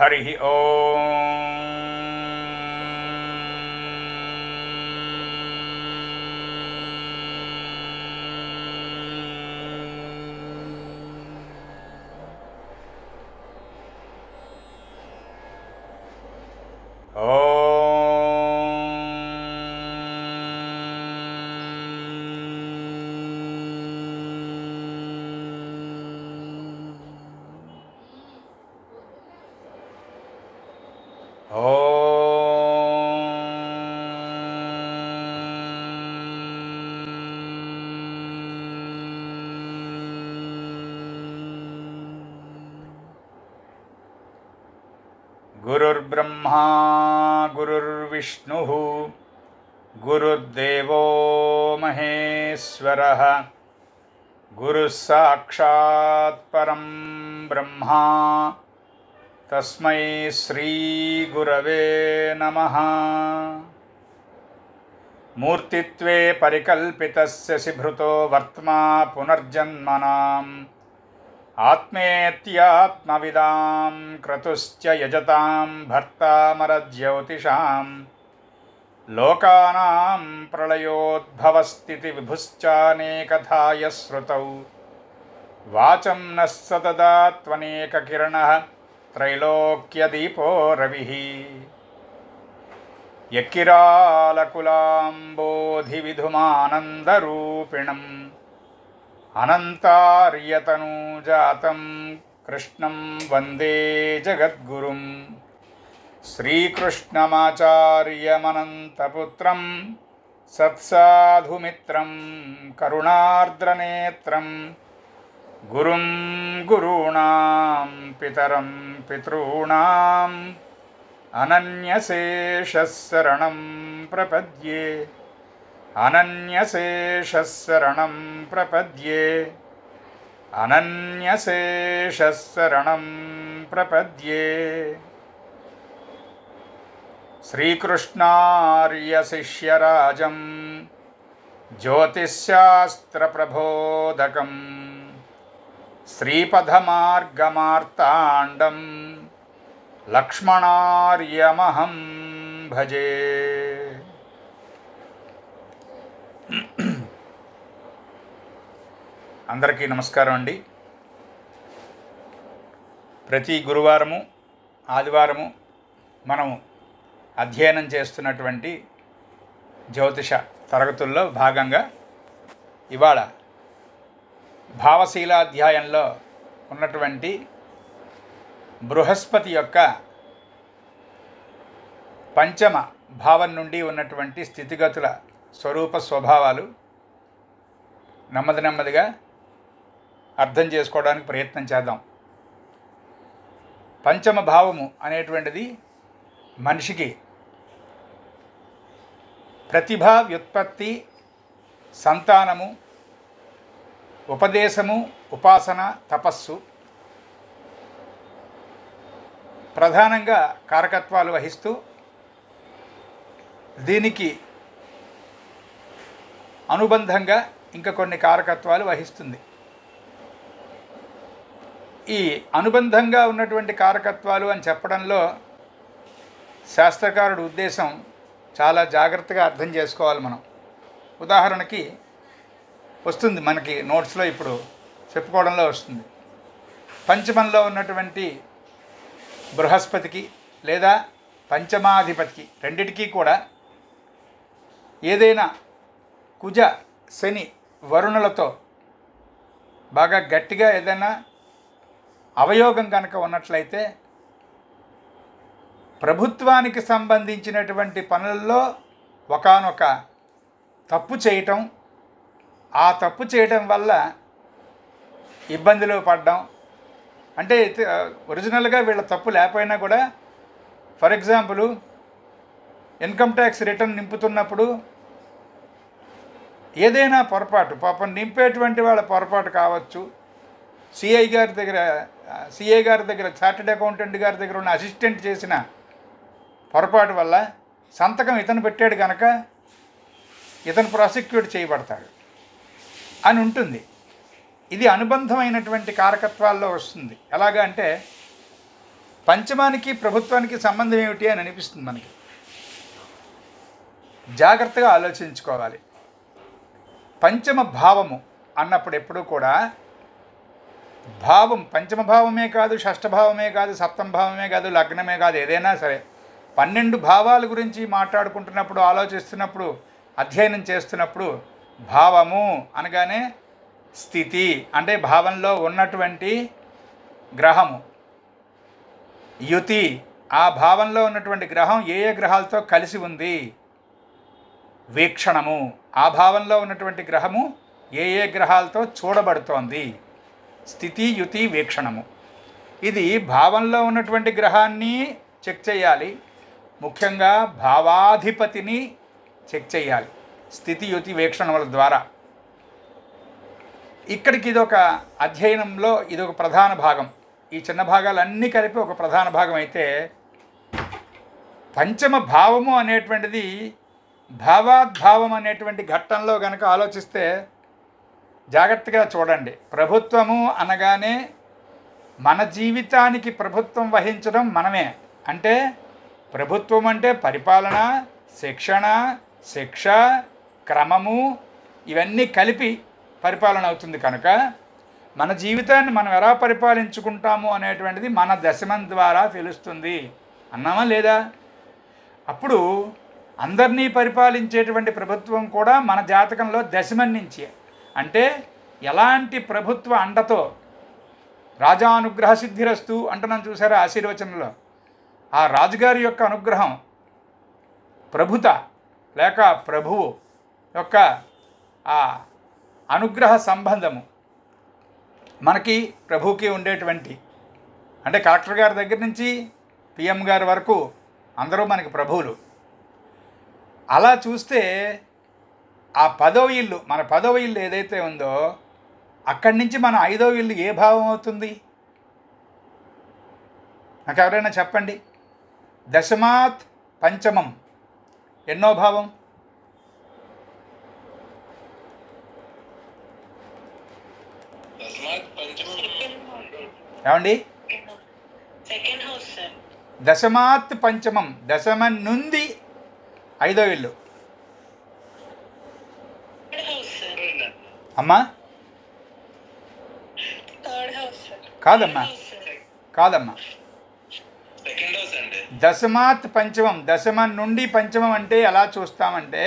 హరి ఓం. గురుర్బ్రహ్మా గురుర్విష్ణుః గురుర్దేవో మహేశ్వరః గురుః సాక్షాత్ పరం బ్రహ్మ తస్మై శ్రీ గురవే నమః. మూర్తిత్వే పరికల్పితస్య శిభృతో వర్త్మా పునర్జన్మనాం ఆత్మేత్యాత్మవిదాం క్రతుశ్చ యజతాం భర్తామరజ్యోతిషాం లోకానాం ప్రళయోద్భవస్థితి విభుశ్చానేకథాయ శ్రుతౌ వాచం నః సతదాత్వనేకకిరణః త్రైలోక్యదీపో రవిః యక్కిరాలకులాంబోధివిధుమానందరూపిణం అనంతార్యతనూజాతం కృష్ణం వందే జగద్గురుం శ్రీకృష్ణమాచార్యమనంతపుత్రం సత్సాధుమిత్రం కరుణార్ద్రనేత్రం గురుం గురూణాం పితరం పితॄణాం అనన్యశేషశరణం ప్రపద్యే అనన్యశేషశరణం ప్రపద్యే అనన్యశేషశరణం ప్రపద్యే. శ్రీకృష్ణార్యశిష్యరాజం జ్యోతిశ్శాస్త్రప్రబోధకం శ్రీపదమార్గమార్తాండం లక్ష్మణార్యమహం భజే. అందరికీ నమస్కారం అండి. ప్రతి గురువారము ఆదివారము మనము అధ్యయనం చేస్తున్నటువంటి జ్యోతిష తరగతుల్లో భాగంగా ఇవాళ భావశీలాధ్యాయంలో ఉన్నటువంటి బృహస్పతి యొక్క పంచమ భావం నుండి ఉన్నటువంటి స్థితిగతుల స్వరూప స్వభావాలు నెమ్మదిగా అర్థం చేసుకోవడానికి ప్రయత్నం చేద్దాం. పంచమ భావము అనేటువంటిది మనిషికి ప్రతిభ, వ్యుత్పత్తి, సంతానము, ఉపదేశము, ఉపాసన, తపస్సు ప్రధానంగా కారకత్వాలు వహిస్తూ దీనికి అనుబంధంగా ఇంకా కొన్ని కారకత్వాలు వహిస్తుంది. ఈ అనుబంధంగా ఉన్నటువంటి కారకత్వాలు అని చెప్పడంలో శాస్త్రకారుడి ఉద్దేశం చాలా జాగ్రత్తగా అర్థం చేసుకోవాలి మనం. ఉదాహరణకి వస్తుంది మనకి నోట్స్లో ఇప్పుడు చెప్పుకోవడంలో వస్తుంది. పంచమంలో ఉన్నటువంటి బృహస్పతికి లేదా పంచమాధిపతికి రెండిటికీ కూడా ఏదైనా కుజ, శని, వరుణులతో బాగా గట్టిగా ఏదైనా అవయోగం కనుక ఉన్నట్లయితే ప్రభుత్వానికి సంబంధించినటువంటి పనుల్లో ఒకానొక తప్పు చేయటం, ఆ తప్పు చేయటం వల్ల ఇబ్బందులు పడడం, అంటే ఒరిజినల్గా వీళ్ళ తప్పు లేకపోయినా కూడా for example income tax return నింపుతున్నప్పుడు ఏదైనా పొరపాటు, పాపం నింపేటువంటి వాళ్ళ పొరపాటు కావచ్చు, సిఐ గారి దగ్గర చార్టెడ్ అకౌంటెంట్ గారి దగ్గర ఉన్న అసిస్టెంట్ చేసిన పొరపాటు వల్ల సంతకం ఇతను పెట్టాడు కనుక ఇతను ప్రాసిక్యూట్ చేయబడతాడు అని ఉంటుంది. ఇది అనుబంధమైనటువంటి కారకత్వాల్లో వస్తుంది. ఎలాగా అంటే పంచమానికి ప్రభుత్వానికి సంబంధం ఏమిటి అని అనిపిస్తుంది మనకి. జాగ్రత్తగా ఆలోచించుకోవాలి. పంచమ భావము అన్నప్పుడు ఎప్పుడూ కూడా భావం పంచమ భావమే కాదు, షష్ఠభావమే కాదు, సప్తమ భావమే కాదు, లగ్నమే కాదు, ఏదైనా సరే 12 భావాల గురించి మాట్లాడుకుంటున్నప్పుడు, ఆలోచిస్తున్నప్పుడు, అధ్యయనం చేస్తున్నప్పుడు భావము అనగానే స్థితి అంటే భావంలో ఉన్నటువంటి గ్రహము, యుతి ఆ భావంలో ఉన్నటువంటి గ్రహం ఏ ఏ గ్రహాలతో కలిసి ఉంది, వీక్షణము ఆ భావంలో ఉన్నటువంటి గ్రహము ఏ ఏ గ్రహాలతో చూడబడుతోంది, స్థితి యుతి వీక్షణము. ఇది భావంలో ఉన్నటువంటి గ్రహాన్ని చెక్ చేయాలి, ముఖ్యంగా భావాధిపతిని చెక్ చేయాలి స్థితి యుతి వీక్షణముల ద్వారా. ఇక్కడికి ఇదొక అధ్యయనంలో ఇదొక ప్రధాన భాగం. ఈ చిన్న భాగాలన్నీ కలిపి ఒక ప్రధాన భాగం అయితే, పంచమ భావము అనేటువంటిది భావాద్భావం అనేటువంటి ఘట్టంలో గనక ఆలోచిస్తే జాగ్రత్తగా చూడండి. ప్రభుత్వము అనగానే మన జీవితానికి ప్రభుత్వం వహించడం మనమే. అంటే ప్రభుత్వం అంటే పరిపాలన, శిక్షణ, శిక్ష, క్రమము ఇవన్నీ కలిపి పరిపాలన అవుతుంది. కనుక మన జీవితాన్ని మనం ఎలా పరిపాలించుకుంటాము అనేటువంటిది మన దశమం ద్వారా తెలుస్తుంది. అన్నామా లేదా? అప్పుడు అందరినీ పరిపాలించేటువంటి ప్రభుత్వం కూడా మన జాతకంలో దశమం నుంచి, అంటే ఎలాంటి ప్రభుత్వ అండతో రాజానుగ్రహ సిద్ధిరస్తు అంటున్నాను చూసారా ఆశీర్వచనంలో, ఆ రాజుగారి యొక్క అనుగ్రహం, ప్రభుత లేక ప్రభువు యొక్క ఆ అనుగ్రహ సంబంధము మనకి ప్రభువుకి ఉండేటువంటి, అంటే కలెక్టర్ గారి దగ్గర నుంచి పిఎం గారి వరకు అందరూ మనకి ప్రభువులు. అలా చూస్తే ఆ 10వ ఇల్లు, మన 10వ ఇల్లు ఏదైతే ఉందో అక్కడి నుంచి మన 5వ ఇల్లు ఏ భావం అవుతుంది? నాకు ఎవరైనా చెప్పండి. దశమాత్ పంచమం ఎన్నో భావం? ఏమండి? దశమాత్ పంచమం, దశమం నుండి 5వ ఇల్లు. అమ్మా కాదమ్మా, కాదమ్మా, దశమాత్ పంచమం, దశమం నుండి పంచమం అంటే ఎలా చూస్తామంటే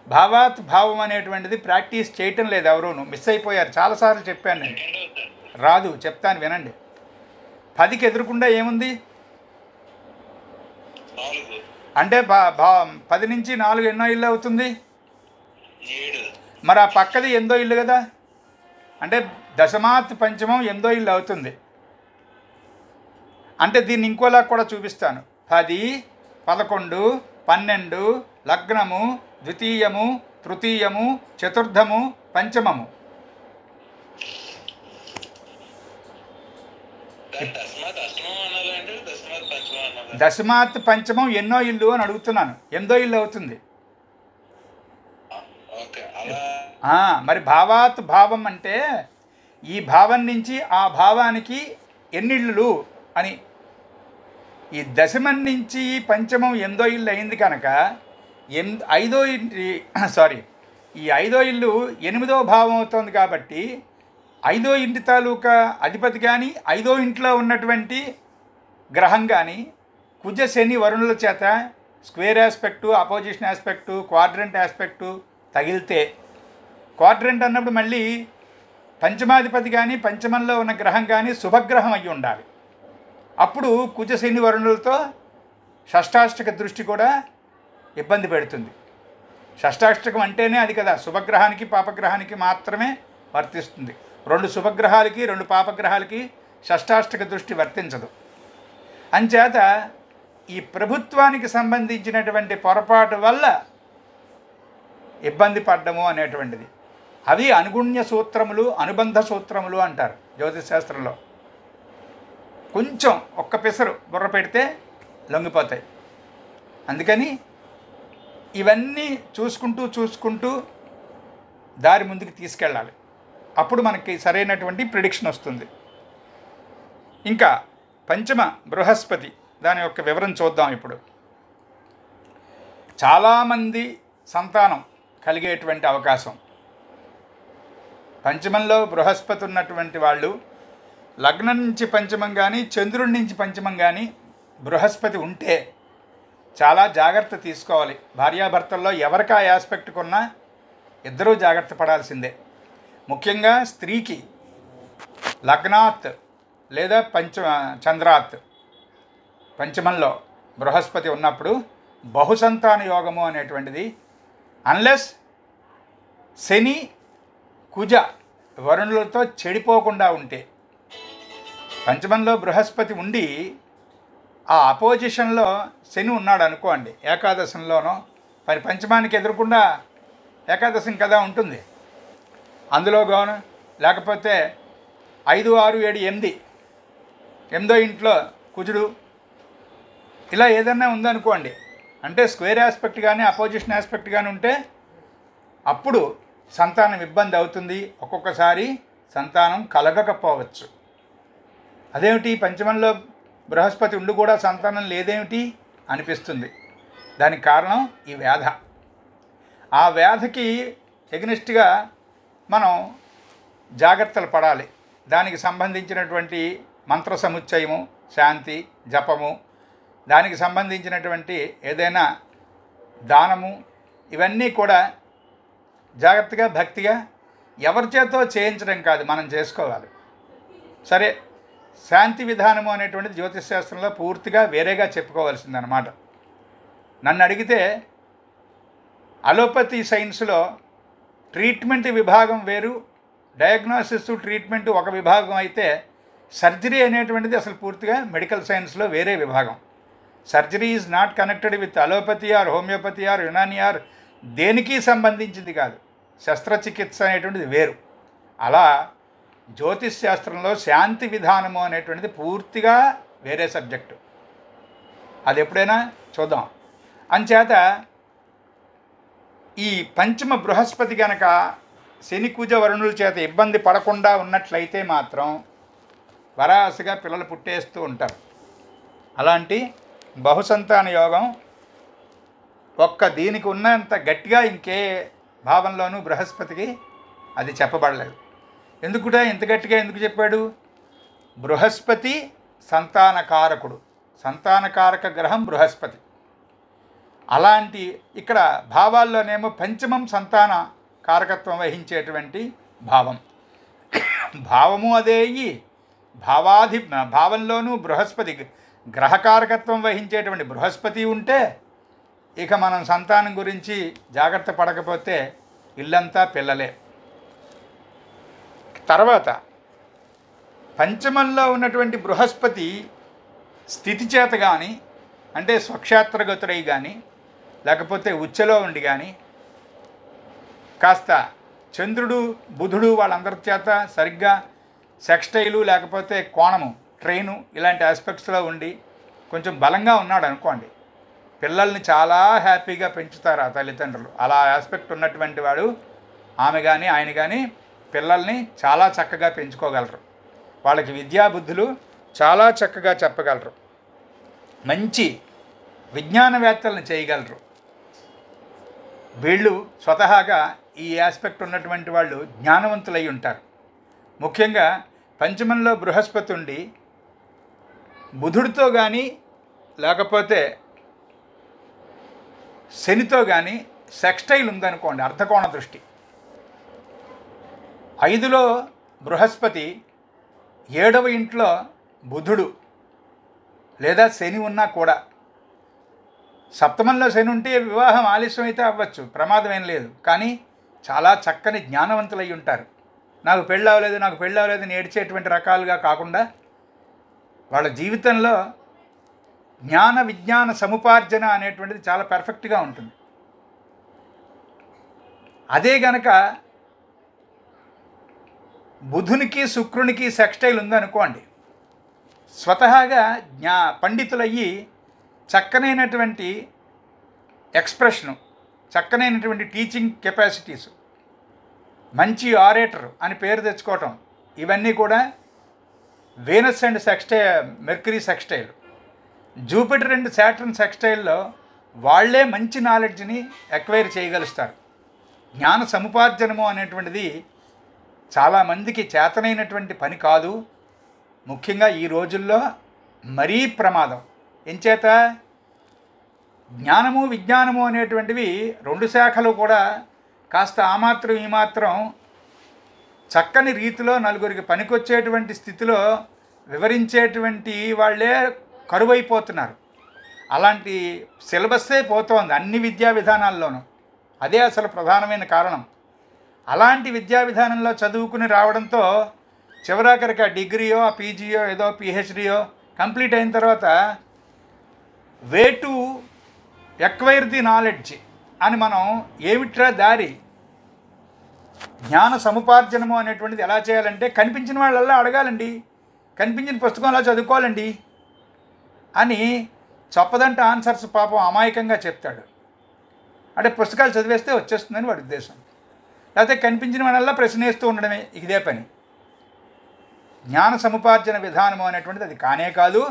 భావాత్ భావం అనేటువంటిది ప్రాక్టీస్ చేయటం లేదు, ఎవరూను మిస్ అయిపోయారు. చాలాసార్లు చెప్పాను నేను, రాదు, చెప్తాను వినండి. 10కి ఎదురుకుండా ఏముంది అంటే 10 నుంచి 4 ఎన్నో ఇల్లు అవుతుంది? మరి ఆ పక్కది 8వ ఇల్లు కదా, అంటే దశమాత్ పంచమం 8వ ఇల్లు అవుతుంది. అంటే దీన్ని ఇంకోలా కూడా చూపిస్తాను. 10, 11, 12 లగ్నము, ద్వితీయము, తృతీయము, చతుర్థము, పంచమము. దశమాత్ పంచమం ఎన్నో ఇల్లు అని అడుగుతున్నాను. 8వ ఇల్లు అవుతుంది. మరి భావాత్ భావం అంటే ఈ భావం నుంచి ఆ భావానికి ఎన్నిళ్ళు అని. ఈ దశమం నుంచి పంచమం 8వ ఇల్లు అయింది కనుక 5వ ఈ 5వ ఇల్లు 8వ భావం అవుతుంది. కాబట్టి 5వ ఇంటి తాలూకా అధిపతి కానీ 5వ ఇంట్లో ఉన్నటువంటి గ్రహం కానీ కుజ శని వరుణుల చేత square aspect, opposition aspect, quadrant aspect తగిలితే, క్వాడ్రంట్ అన్నప్పుడు మళ్ళీ పంచమాధిపతి కానీ పంచమంలో ఉన్న గ్రహం కానీ శుభగ్రహం అయ్యి ఉండాలి. అప్పుడు కుజ శని వరుణులతో షష్టాష్టక దృష్టి కూడా ఇబ్బంది పెడుతుంది. షష్టాష్టకం అంటేనే అది కదా, శుభగ్రహానికి పాపగ్రహానికి మాత్రమే వర్తిస్తుంది. 2 శుభగ్రహాలకి 2 పాపగ్రహాలకి షష్టాష్టక దృష్టి వర్తించదు. అంచేత ఈ ప్రభుత్వానికి సంబంధించినటువంటి పొరపాటు వల్ల ఇబ్బంది పడ్డము అనేటువంటిది, అవి అనుగుణ్య సూత్రములు, అనుబంధ సూత్రములు అంటారు జ్యోతిష్ శాస్త్రంలో. కొంచెం ఒక్క పిసరు బుర్ర పెడితే లొంగిపోతాయి. అందుకని ఇవన్నీ చూసుకుంటూ దారి ముందుకు తీసుకెళ్ళాలి. అప్పుడు మనకి సరైనటువంటి ప్రిడిక్షన్ వస్తుంది. ఇంకా పంచమ బృహస్పతి దాని యొక్క వివరం చూద్దాం ఇప్పుడు. చాలామంది సంతానం కలిగేటువంటి అవకాశం. పంచమంలో బృహస్పతి ఉన్నటువంటి వాళ్ళు లగ్నం నుంచి పంచమం కానీ చంద్రుడి నుంచి పంచమం కానీ బృహస్పతి ఉంటే చాలా జాగ్రత్త తీసుకోవాలి. భార్యాభర్తల్లో ఎవరికి ఆ ఆస్పెక్ట్ కొన్నా ఇద్దరూ జాగ్రత్త పడాల్సిందే. ముఖ్యంగా స్త్రీకి లగ్నాత్ లేదా చంద్రాత్ పంచమంలో బృహస్పతి ఉన్నప్పుడు బహుసంతాన యోగము అనేటువంటిది, అన్లెస్ శని కుజ వరుణులతో చెడిపోకుండా ఉంటే. పంచమంలో బృహస్పతి ఉండి ఆ అపోజిషన్లో శని ఉన్నాడు అనుకోండి, ఏకాదశంలోనో మరి పంచమానికి ఎదురకుండా ఏకాదశం కదా ఉంటుంది, అందులో గాను లేకపోతే 5, 6, 7, 8 8దో ఇంట్లో కుజుడు ఇలా ఏదన్నా ఉందనుకోండి, అంటే స్క్వేర్ ఆస్పెక్ట్ కానీ అపోజిషన్ ఆస్పెక్ట్ కానీ ఉంటే అప్పుడు సంతానం ఇబ్బంది అవుతుంది. ఒక్కొక్కసారి సంతానం కలగకపోవచ్చు. అదేమిటి పంచమంలో బృహస్పతి ఉండి కూడా సంతానం లేదేమిటి అనిపిస్తుంది. దానికి కారణం ఈ వ్యాధ. ఆ వ్యాధికి ఎగ్నెస్ట్గా మనం జాగ్రత్తలు పడాలి. దానికి సంబంధించినటువంటి మంత్ర సముచ్చయము, శాంతి, జపము, దానికి సంబంధించినటువంటి ఏదైనా దానము, ఇవన్నీ కూడా జాగ్రత్తగా భక్తిగా ఎవరి చేతో చేయించడం కాదు, మనం చేసుకోవాలి. సరే, శాంతి విధానము అనేటువంటిది జ్యోతిష్ శాస్త్రంలో పూర్తిగా వేరేగా చెప్పుకోవాల్సిందనమాట. నన్ను అడిగితే అలోపతి సైన్స్లో ట్రీట్మెంట్ విభాగం వేరు, డయాగ్నోసిస్ ట్రీట్మెంట్ ఒక విభాగం అయితే సర్జరీ అనేటువంటిది అసలు పూర్తిగా మెడికల్ సైన్స్లో వేరే విభాగం. Surgery is not connected with allopathy or homeopathy or Unani or దేనికి సంబంధించింది కాదు. శస్త్రచికిత్స అనేటువంటిది వేరు. అలా జ్యోతిష్ శాస్త్రంలో శాంతి విధానము అనేటువంటిది పూర్తిగా వేరే సబ్జెక్టు. అది ఎప్పుడైనా చూద్దాం. అంచేత ఈ పంచమ బృహస్పతి గనక శని కుజ వరుణుల చేత ఇబ్బంది పడకుండా ఉన్నట్లయితే మాత్రం వరాసగా పిల్లలు పుట్టేస్తూ ఉంటారు. అలాంటి బహుసంతాన యోగం ఒక్క దీనికి ఉన్నంత గట్టిగా ఇంకే భావంలోనూ బృహస్పతికి అది చెప్పబడలేదు. ఎందుకుట ఇంత గట్టిగా ఎందుకు చెప్పాడు? బృహస్పతి సంతానకారకుడు, సంతానకారక గ్రహం బృహస్పతి. అలాంటి ఇక్కడ భావాల్లోనేమో పంచమం సంతాన కారకత్వం వహించేటువంటి భావం. భావము అదే అయ్యి భావంలోనూ బృహస్పతి గ్రహకారకత్వం వహించేటువంటి బృహస్పతి ఉంటే ఇక మనం సంతానం గురించి జాగ్రత్త పడకపోతే ఇల్లంతా పిల్లలే. తర్వాత పంచమంలో ఉన్నటువంటి బృహస్పతి స్థితి చేత కానీ, అంటే స్వక్షేత్రగతుడై కానీ, లేకపోతే ఉచ్చలో ఉండి కానీ, కాస్త చంద్రుడు బుధుడు వాళ్ళందరి చేత సరిగ్గా సెక్స్టైలు లేకపోతే కోణము ట్రైను ఇలాంటి ఆస్పెక్ట్స్లో ఉండి కొంచెం బలంగా ఉన్నాడు అనుకోండి, పిల్లల్ని చాలా హ్యాపీగా పెంచుతారు ఆ తల్లిదండ్రులు. అలా ఆస్పెక్ట్ ఉన్నటువంటి వాడు, ఆమె కానీ ఆయన కానీ పిల్లల్ని చాలా చక్కగా పెంచుకోగలరు. వాళ్ళకి విద్యాబుద్ధులు చాలా చక్కగా చెప్పగలరు. మంచి విజ్ఞానవేత్తలను చేయగలరు. వీళ్ళు స్వతహాగా ఈ ఆస్పెక్ట్ ఉన్నటువంటి వాళ్ళు జ్ఞానవంతులై ఉంటారు. ముఖ్యంగా పంచమంలో బృహస్పతి ఉండి బుధుడితో కానీ లేకపోతే శనితో కానీ సెక్స్టైల్ ఉందనుకోండి, అర్ధకోణ దృష్టి. 5లో బృహస్పతి, 7వ ఇంట్లో బుధుడు లేదా శని ఉన్నా కూడా, సప్తమంలో శని ఉంటే వివాహం ఆలస్యం అయితే అవ్వచ్చు, ప్రమాదం ఏం లేదు. కానీ చాలా చక్కని జ్ఞానవంతులై ఉంటారు. నాకు పెళ్ళి అవ్వలేదు అని ఏడ్చేటువంటి రకాలుగా కాకుండా వాళ్ళ జీవితంలో జ్ఞాన విజ్ఞాన సముపార్జన అనేటువంటిది చాలా పర్ఫెక్ట్గా ఉంటుంది. అదే గనక బుధునికి శుక్రునికి సెక్స్టైల్ ఉందనుకోండి, స్వతహాగా పండితులయ్యి చక్కనైనటువంటి ఎక్స్ప్రెషను, చక్కనైనటువంటి టీచింగ్ కెపాసిటీసు, మంచి ఆరేటర్ అని పేరు తెచ్చుకోవటం, ఇవన్నీ కూడా Venus and Mercury sextile, Jupiter and Saturn సెక్స్టైల్లో వాళ్ళే మంచి నాలెడ్జ్ని ఎక్వైర్ చేయగలుగుతారు. జ్ఞాన సముపార్జనము అనేటువంటిది చాలామందికి చేతనైనటువంటి పని కాదు. ముఖ్యంగా ఈ రోజుల్లో మరీ ప్రమాదం. ఎంచేత జ్ఞానము విజ్ఞానము అనేటువంటివి రెండు శాఖలు కూడా కాస్త ఆ మాత్రం ఈ మాత్రం చక్కని రీతిలో నలుగురికి పనికొచ్చేటువంటి స్థితిలో వివరించేటువంటి వాళ్ళే కరువైపోతున్నారు. అలాంటి సిలబస్సే పోతోంది అన్ని విద్యా విధానాల్లోనూ. అదే అసలు ప్రధానమైన కారణం. అలాంటి విద్యా విధానంలో చదువుకుని రావడంతో చివరాఖరికి ఆ డిగ్రీయో ఆ పీజీయో ఏదో పిహెచ్డియో కంప్లీట్ అయిన తర్వాత way to acquire the knowledge అని మనం ఏమిట్రా దారి, జ్ఞాన సముపార్జనము అనేటువంటిది ఎలా చేయాలంటే కనిపించిన వాళ్ళల్లా అడగాలండి, కనిపించిన పుస్తకం అలా చదువుకోవాలండి అని చెప్పదంటే ఆన్సర్స్ పాపం అమాయకంగా చెప్తాడు. అంటే పుస్తకాలు చదివేస్తే వచ్చేస్తుందని వాడి ఉద్దేశం. లేకపోతే కనిపించిన వాళ్ళల్లా ప్రశ్నేస్తూ ఉండడమే ఇదే పని. జ్ఞాన సముపార్జన విధానము అనేటువంటిది అది కానే కాదు.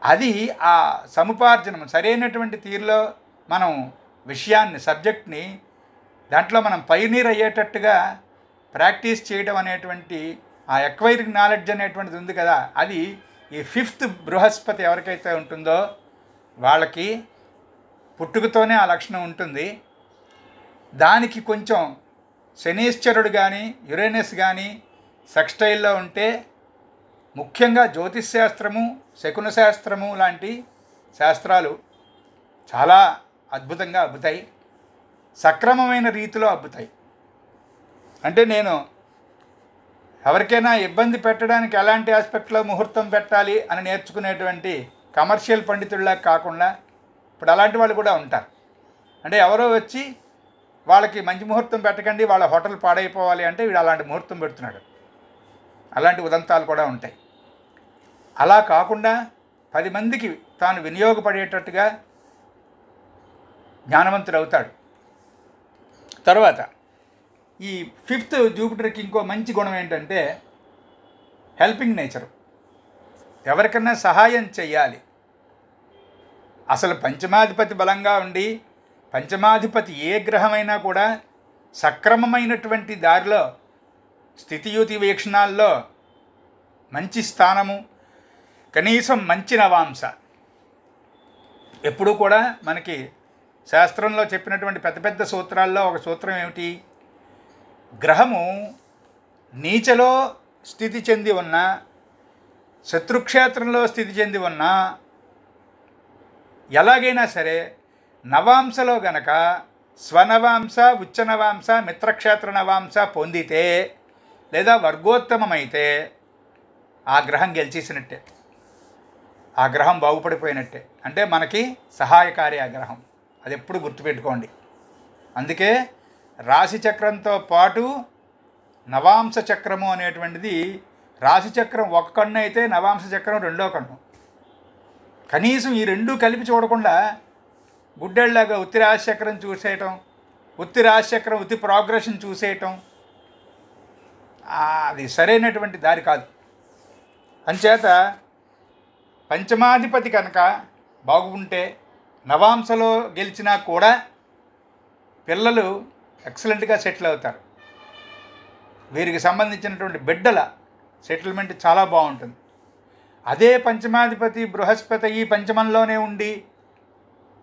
అది ఆ సముపార్జనం సరైనటువంటి తీరులో మనం విషయాన్ని సబ్జెక్ట్ని దాంట్లో మనం పైనీర్ అయ్యేటట్టుగా ప్రాక్టీస్ చేయడం అనేటువంటి ఆ ఎక్వైరింగ్ నాలెడ్జ్ అనేటువంటిది ఉంది కదా, అది ఈ 5th బృహస్పతి ఎవరికైతే ఉంటుందో వాళ్ళకి పుట్టుకతోనే ఆ లక్షణం ఉంటుంది. దానికి కొంచెం శనీశ్వరుడు కానీ యురేనస్ కానీ సెక్స్టైల్లో ఉంటే ముఖ్యంగా జ్యోతిష్ శాస్త్రము శకున శాస్త్రము లాంటి శాస్త్రాలు చాలా అద్భుతంగా అబ్బుతాయి, సక్రమమైన రీతిలో అబ్బుతాయి. అంటే నేను ఎవరికైనా ఇబ్బంది పెట్టడానికి ఎలాంటి ఆస్పెక్ట్లో ముహూర్తం పెట్టాలి అని నేర్చుకునేటువంటి కమర్షియల్ పండితుల్లా కాకుండా ఇప్పుడు అలాంటి వాళ్ళు కూడా ఉంటారు. అంటే ఎవరో వచ్చి వాళ్ళకి మంచి ముహూర్తం పెట్టకండి వాళ్ళ హోటల్ పాడైపోవాలి అంటే వీడు అలాంటి ముహూర్తం పెడుతున్నాడు. అలాంటి ఉదంతాలు కూడా ఉంటాయి. అలా కాకుండా 10 మందికి తాను వినియోగపడేటట్టుగా జ్ఞానవంతుడు అవుతాడు. తర్వాత ఈ 5th జూపిటర్కి ఇంకో మంచి గుణం ఏంటంటే హెల్పింగ్ నేచరు. ఎవరికన్నా సహాయం చెయ్యాలి. అసలు పంచమాధిపతి బలంగా ఉండి పంచమాధిపతి ఏ గ్రహమైనా కూడా సక్రమమైనటువంటి దారిలో స్థితియుతి వీక్షణాల్లో మంచి స్థానము, కనీసం మంచి నవాంశ. ఎప్పుడూ కూడా మనకి శాస్త్రంలో చెప్పినటువంటి పెద్ద పెద్ద సూత్రాల్లో ఒక సూత్రం ఏమిటి, గ్రహము నీచలో స్థితి చెంది ఉన్నా శత్రుక్షేత్రంలో స్థితి చెంది ఉన్నా ఎలాగైనా సరే నవాంశలో గనక స్వనవాంశ ఉచ్చనవాంశ మిత్రక్షేత్ర నవాంశ పొందితే లేదా వర్గోత్తమమైతే ఆ గ్రహం గెలిచేసినట్టే, ఆ గ్రహం బాగుపడిపోయినట్టే. అంటే మనకి సహాయకారి ఆ గ్రహం. అది ఎప్పుడు గుర్తుపెట్టుకోండి. అందుకే రాశి చక్రంతో పాటు నవాంశ చక్రము అనేటువంటిది, రాశి చక్రం ఒక కన్ను అయితే నవాంశ చక్రం రెండో కన్ను. కనీసం ఈ రెండూ కలిపి చూడకుండా గుడ్డేళ్లాగా ఉత్తి రాశి చక్రం చూసేయటం, ఉత్తి రాశి చక్రం ఉత్తి ప్రోగ్రెషన్ చూసేయటం అది సరైనటువంటి దారి కాదు. అంచేత పంచమాధిపతి కనుక బాగుంటే నవాంశలో గెలిచినా కూడా పిల్లలు ఎక్సలెంట్గా సెటిల్ అవుతారు. వీరికి సంబంధించినటువంటి బిడ్డల సెటిల్మెంట్ చాలా బాగుంటుంది. అదే పంచమాధిపతి బృహస్పతి ఈ పంచమంలోనే ఉండి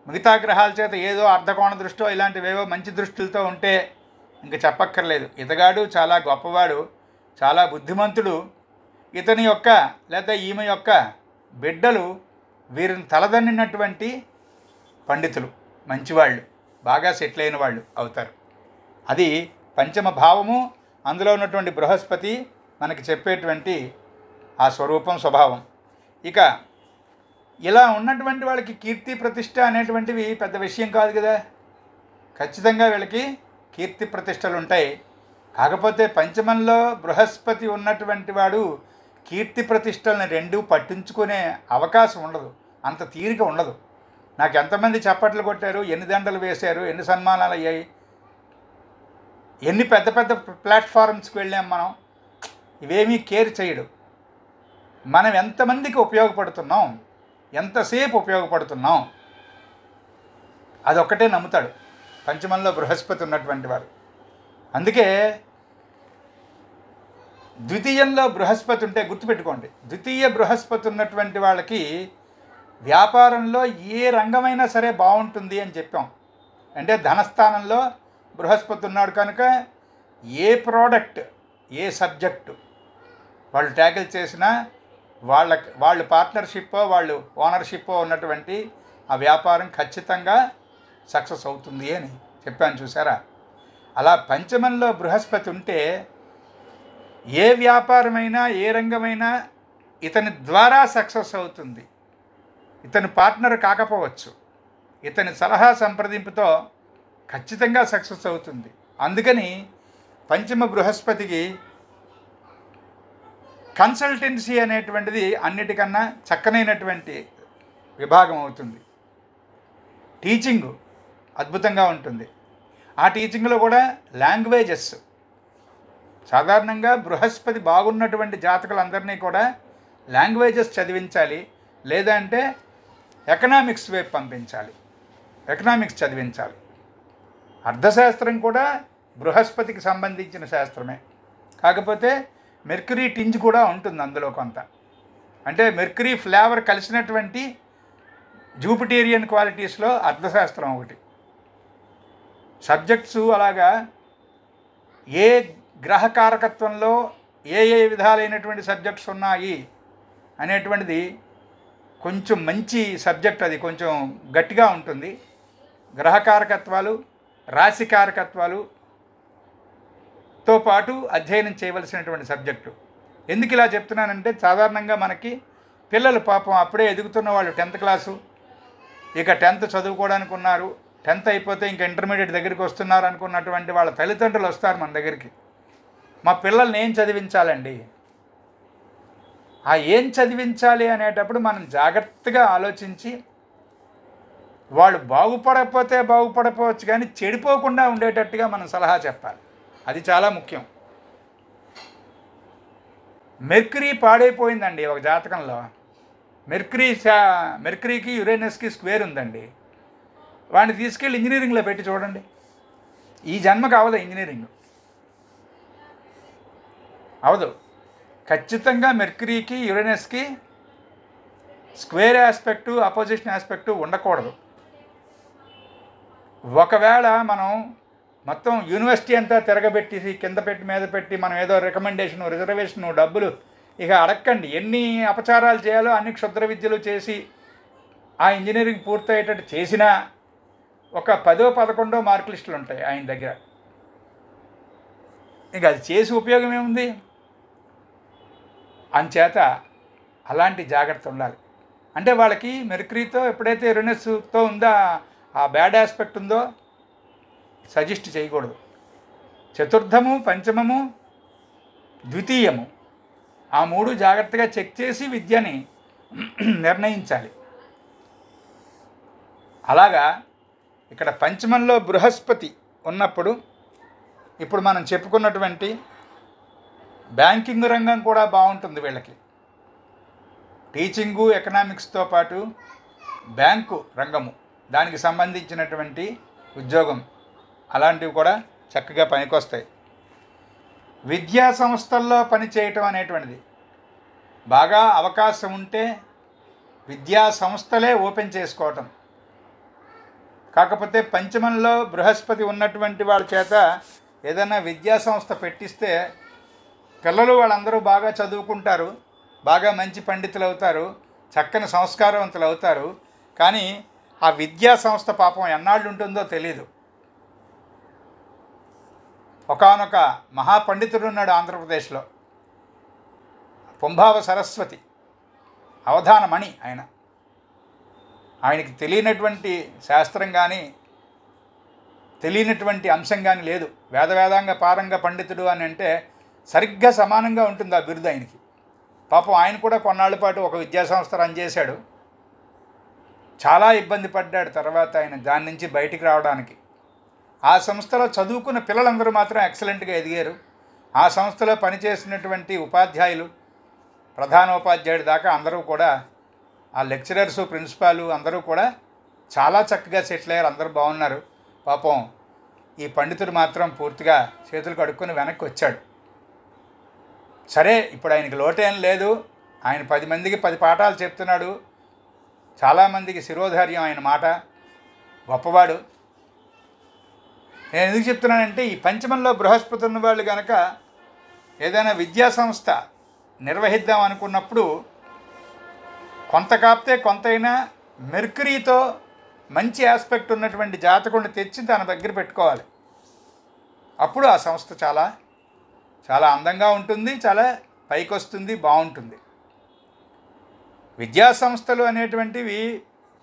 మిగతా గ్రహాల చేత ఏదో అర్ధకోణ దృష్టో ఇలాంటివేవో మంచి దృష్టిలతో ఉంటే ఇంక చెప్పక్కర్లేదు. ఇతగాడు చాలా గొప్పవాడు, చాలా బుద్ధిమంతుడు, ఇతని యొక్క లేదా ఈమె యొక్క బిడ్డలు వీరిని తలదన్నినటువంటి పండితులు, మంచివాళ్ళు, బాగా సెటిల్ అయిన వాళ్ళు అవుతారు. అది పంచమ భావము, అందులో ఉన్నటువంటి బృహస్పతి మనకి చెప్పేటువంటి ఆ స్వరూపం స్వభావం. ఇక ఇలా ఉన్నటువంటి వాళ్ళకి కీర్తి ప్రతిష్ట అనేటువంటివి పెద్ద విషయం కాదు కదా. ఖచ్చితంగా వీళ్ళకి కీర్తి ప్రతిష్టలు ఉంటాయి. కాకపోతే పంచమంలో బృహస్పతి ఉన్నటువంటి వాడు కీర్తి ప్రతిష్టలను రెండూ పట్టించుకునే అవకాశం ఉండదు, అంత తీరిక ఉండదు. నాకు ఎంతమంది చప్పట్లు కొట్టారు, ఎన్ని దండలు వేశారు, ఎన్ని సన్మానాలు అయ్యాయి, ఎన్ని పెద్ద పెద్ద ప్లాట్ఫారమ్స్కి వెళ్ళాం మనం. ఇవేమీ కేర్ చేయడు. మనం ఎంతమందికి ఉపయోగపడుతున్నాం, ఎంతసేపు ఉపయోగపడుతున్నాం, అదొక్కటే నమ్ముతాడు పంచమంలో బృహస్పతి ఉన్నటువంటి వారు. అందుకే ద్వితీయంలో బృహస్పతి ఉంటే గుర్తుపెట్టుకోండి, ద్వితీయ బృహస్పతి ఉన్నటువంటి వాళ్ళకి వ్యాపారంలో ఏ రంగమైనా సరే బాగుంటుంది అని చెప్పాం. అంటే ధనస్థానంలో బృహస్పతి ఉన్నాడు కనుక ఏ ప్రోడక్ట్, ఏ సబ్జెక్టు వాళ్ళు ట్యాకిల్ చేసినా వాళ్ళు పార్ట్నర్షిప్, వాళ్ళు ఓనర్షిప్ ఉన్నటువంటి ఆ వ్యాపారం ఖచ్చితంగా సక్సెస్ అవుతుంది అని చెప్పాను. చూసారా? అలా పంచమంలో బృహస్పతి ఉంటే ఏ వ్యాపారమైనా, ఏ రంగమైనా ఇతని ద్వారా సక్సెస్ అవుతుంది. ఇతని పార్ట్నర్ కాకపోవచ్చు, ఇతని సలహా సంప్రదింపుతో ఖచ్చితంగా సక్సెస్ అవుతుంది. అందుకని పంచమ బృహస్పతికి కన్సల్టెన్సీ అనేటువంటిది అన్నిటికన్నా చక్కనైనటువంటి విభాగం అవుతుంది. టీచింగు అద్భుతంగా ఉంటుంది. ఆ టీచింగ్లో కూడా లాంగ్వేజెస్, సాధారణంగా బృహస్పతి బాగున్నటువంటి జాతకులందరినీ కూడా లాంగ్వేజెస్ చదివించాలి, లేదంటే ఎకనామిక్స్ వైపు పంపించాలి, ఎకనామిక్స్ చదివించాలి. అర్థశాస్త్రం కూడా బృహస్పతికి సంబంధించిన శాస్త్రమే, కాకపోతే మెర్క్యూరీ టింజ్ కూడా ఉంటుంది అందులో కొంత. అంటే మెర్క్యూరీ ఫ్లేవర్ కలిసినటువంటి జూపిటీరియన్ క్వాలిటీస్లో అర్థశాస్త్రం ఒకటి. సబ్జెక్ట్స్ అలాగా ఏ గ్రహకారకత్వంలో ఏ ఏ విధాలైనటువంటి సబ్జెక్ట్స్ ఉన్నాయి అనేటువంటిది కొంచెం మంచి సబ్జెక్ట్, అది కొంచెం గట్టిగా ఉంటుంది. గ్రహకారకత్వాలు, రాశికారకత్వాలుతో పాటు అధ్యయనం చేయవలసినటువంటి సబ్జెక్టు. ఎందుకు ఇలా చెప్తున్నానంటే, సాధారణంగా మనకి పిల్లలు పాపం అప్పుడే ఎదుగుతున్న వాళ్ళు 10th క్లాసు, ఇక 10th చదువుకోవడానికి ఉన్నారు, 10th అయిపోతే ఇంకా ఇంటర్మీడియట్ దగ్గరికి వస్తున్నారు అనుకున్నటువంటి వాళ్ళ తల్లిదండ్రులు వస్తారు మన దగ్గరికి. మా పిల్లల్ని ఏం చదివించాలండి? ఆ ఏం చదివించాలి అనేటప్పుడు మనం జాగ్రత్తగా ఆలోచించి, వాళ్ళు బాగుపడకపోతే బాగుపడకపోవచ్చు, కానీ చెడిపోకుండా ఉండేటట్టుగా మనం సలహా చెప్పాలి. అది చాలా ముఖ్యం. మెర్క్యూరీ పాడైపోయిందండి ఒక జాతకంలో. మెర్క్యూరీకి యురేనస్కి స్క్వేర్ ఉందండి. వాడిని తీసుకెళ్ళి ఇంజనీరింగ్లో పెట్టి చూడండి. ఈ జన్మకు అవదు ఇంజనీరింగ్, అవదు. ఖచ్చితంగా మెర్క్యూరీకి యురేనస్కి స్క్వేర్ ఆస్పెక్టు, అపోజిషన్ ఆస్పెక్టు ఉండకూడదు. ఒకవేళ మనం మొత్తం యూనివర్సిటీ అంతా తిరగబెట్టి కింద పెట్టి మీద పెట్టి మనం ఏదో రికమెండేషను, రిజర్వేషను, డబ్బులు ఇక అడక్కండి. ఎన్ని అపచారాలు చేయాలో అన్ని క్షుద్ర విద్యలు చేసి ఆ ఇంజనీరింగ్ పూర్తయ్యేటట్టు చేసినా ఒక 10వ 11వ మార్క్ లిస్టులు ఉంటాయి ఆయన దగ్గర. ఇక అది చేసి ఉపయోగం ఏముంది? అంచేత అలాంటి జాగ్రత్త ఉండాలి. అంటే వాళ్ళకి మెర్క్యూరీతో ఎప్పుడైతే యురేనస్తో ఉందో ఆ బ్యాడ్ ఆస్పెక్ట్ ఉందో సజెస్ట్ చేయకూడదు. చతుర్థము, పంచమము, ద్వితీయము, ఆ 3 జాగ్రత్తగా చెక్ చేసి విద్యని నిర్ణయించాలి. అలాగా ఇక్కడ పంచమంలో బృహస్పతి ఉన్నప్పుడు ఇప్పుడు మనం చెప్పుకున్నటువంటి బ్యాంకింగ్ రంగం కూడా బాగుంటుంది వీళ్ళకి. టీచింగు, ఎకనామిక్స్తో పాటు బ్యాంకు రంగము, దానికి సంబంధించినటువంటి ఉద్యోగం, అలాంటివి కూడా చక్కగా పనికొస్తాయి. విద్యా సంస్థల్లో పనిచేయటం అనేటువంటిది బాగా అవకాశం ఉంటే విద్యా సంస్థలే ఓపెన్ చేసుకోవటం. కాకపోతే పంచమంలో బృహస్పతి ఉన్నటువంటి వాళ్ళ చేత ఏదైనా విద్యా సంస్థ పెట్టిస్తే పిల్లలు వాళ్ళందరూ బాగా చదువుకుంటారు, బాగా మంచి పండితులు అవుతారు, చక్కని సంస్కారవంతులు అవుతారు. కానీ ఆ విద్యా సంస్థ పాపం ఎన్నాళ్ళు ఉంటుందో తెలీదు. ఒకానొక మహాపండితుడు ఉన్నాడు ఆంధ్రప్రదేశ్లో, పుంభావ సరస్వతి, అవధానమణి ఆయన. ఆయనకి తెలియనటువంటి శాస్త్రం కానీ తెలియనటువంటి అంశం కానీ లేదు. వేదాంగ పారంగ పండితుడు అని అంటే సరిగ్గా సమానంగా ఉంటుంది ఆ బిరుదు ఆయనకి. పాపం ఆయన కూడా కొన్నాళ్ళ పాటు ఒక విద్యాసంస్థ రన్ చేశాడు. చాలా ఇబ్బంది పడ్డాడు తర్వాత ఆయన దాని నుంచి బయటికి రావడానికి. ఆ సంస్థలో చదువుకున్న పిల్లలందరూ మాత్రం ఎక్సలెంట్గా ఎదిగారు. ఆ సంస్థలో పనిచేసినటువంటి ఉపాధ్యాయులు, ప్రధానోపాధ్యాయుడి దాకా అందరూ కూడా, ఆ లెక్చరర్స్, ప్రిన్సిపాలు అందరూ కూడా చాలా చక్కగా సెటిల్ అయ్యారు. అందరూ బాగున్నారు. పాపం ఈ పండితుడు మాత్రం పూర్తిగా చేతులు కడుక్కొని వెనక్కి వచ్చాడు. సరే, ఇప్పుడు ఆయనకి లోటేం లేదు. ఆయన 10 మందికి 10 పాఠాలు చెప్తున్నాడు. చాలామందికి శిరోధార్యం ఆయన మాట. గొప్పవాడు. నేను ఎందుకు చెప్తున్నానంటే, ఈ పంచమంలో బృహస్పతి ఉన్న వాళ్ళు కనుక ఏదైనా విద్యా సంస్థ నిర్వహిద్దాం అనుకున్నప్పుడు కొంత కాపితే కొంతైనా మెర్క్యూరీతో మంచి ఆస్పెక్ట్ ఉన్నటువంటి జాతకుడిని తెచ్చి తన దగ్గర పెట్టుకోవాలి. అప్పుడు ఆ సంస్థ చాలా చాలా అందంగా ఉంటుంది, చాలా పైకి వస్తుంది, బాగుంటుంది. విద్యా సంస్థలు అనేటువంటివి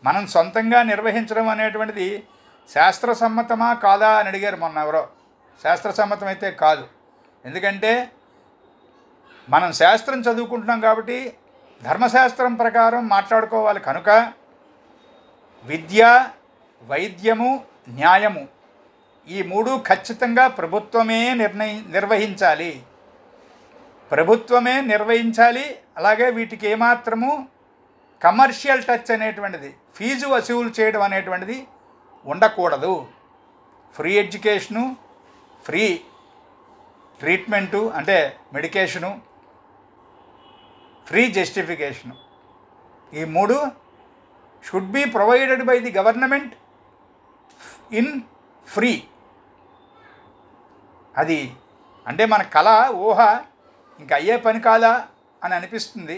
మనం సొంతంగా నిర్వహించడం అనేటువంటిది శాస్త్రసమ్మతమా కాదా అని అడిగారు మొన్న ఎవరో. శాస్త్రసమ్మతం అయితే కాదు. ఎందుకంటే మనం శాస్త్రం చదువుకుంటున్నాం కాబట్టి ధర్మశాస్త్రం ప్రకారం మాట్లాడుకోవాలి. కనుక విద్య, వైద్యము, న్యాయము ఈ 3 ఖచ్చితంగా ప్రభుత్వమే నిర్వహించాలి. ప్రభుత్వమే నిర్వహించాలి. అలాగే వీటికి ఏమాత్రము కమర్షియల్ టచ్ అనేటువంటిది, ఫీజు వసూలు చేయడం అనేటువంటిది ఉండకూడదు. ఫ్రీ ఎడ్యుకేషను, ఫ్రీ ట్రీట్మెంటు అంటే మెడికేషను, ఫ్రీ జస్టిఫికేషను, ఈ 3 should be provided by the government in free. అది అంటే మన కళ, ఊహ ఇంక అయ్యే పని కాదా అని అనిపిస్తుంది.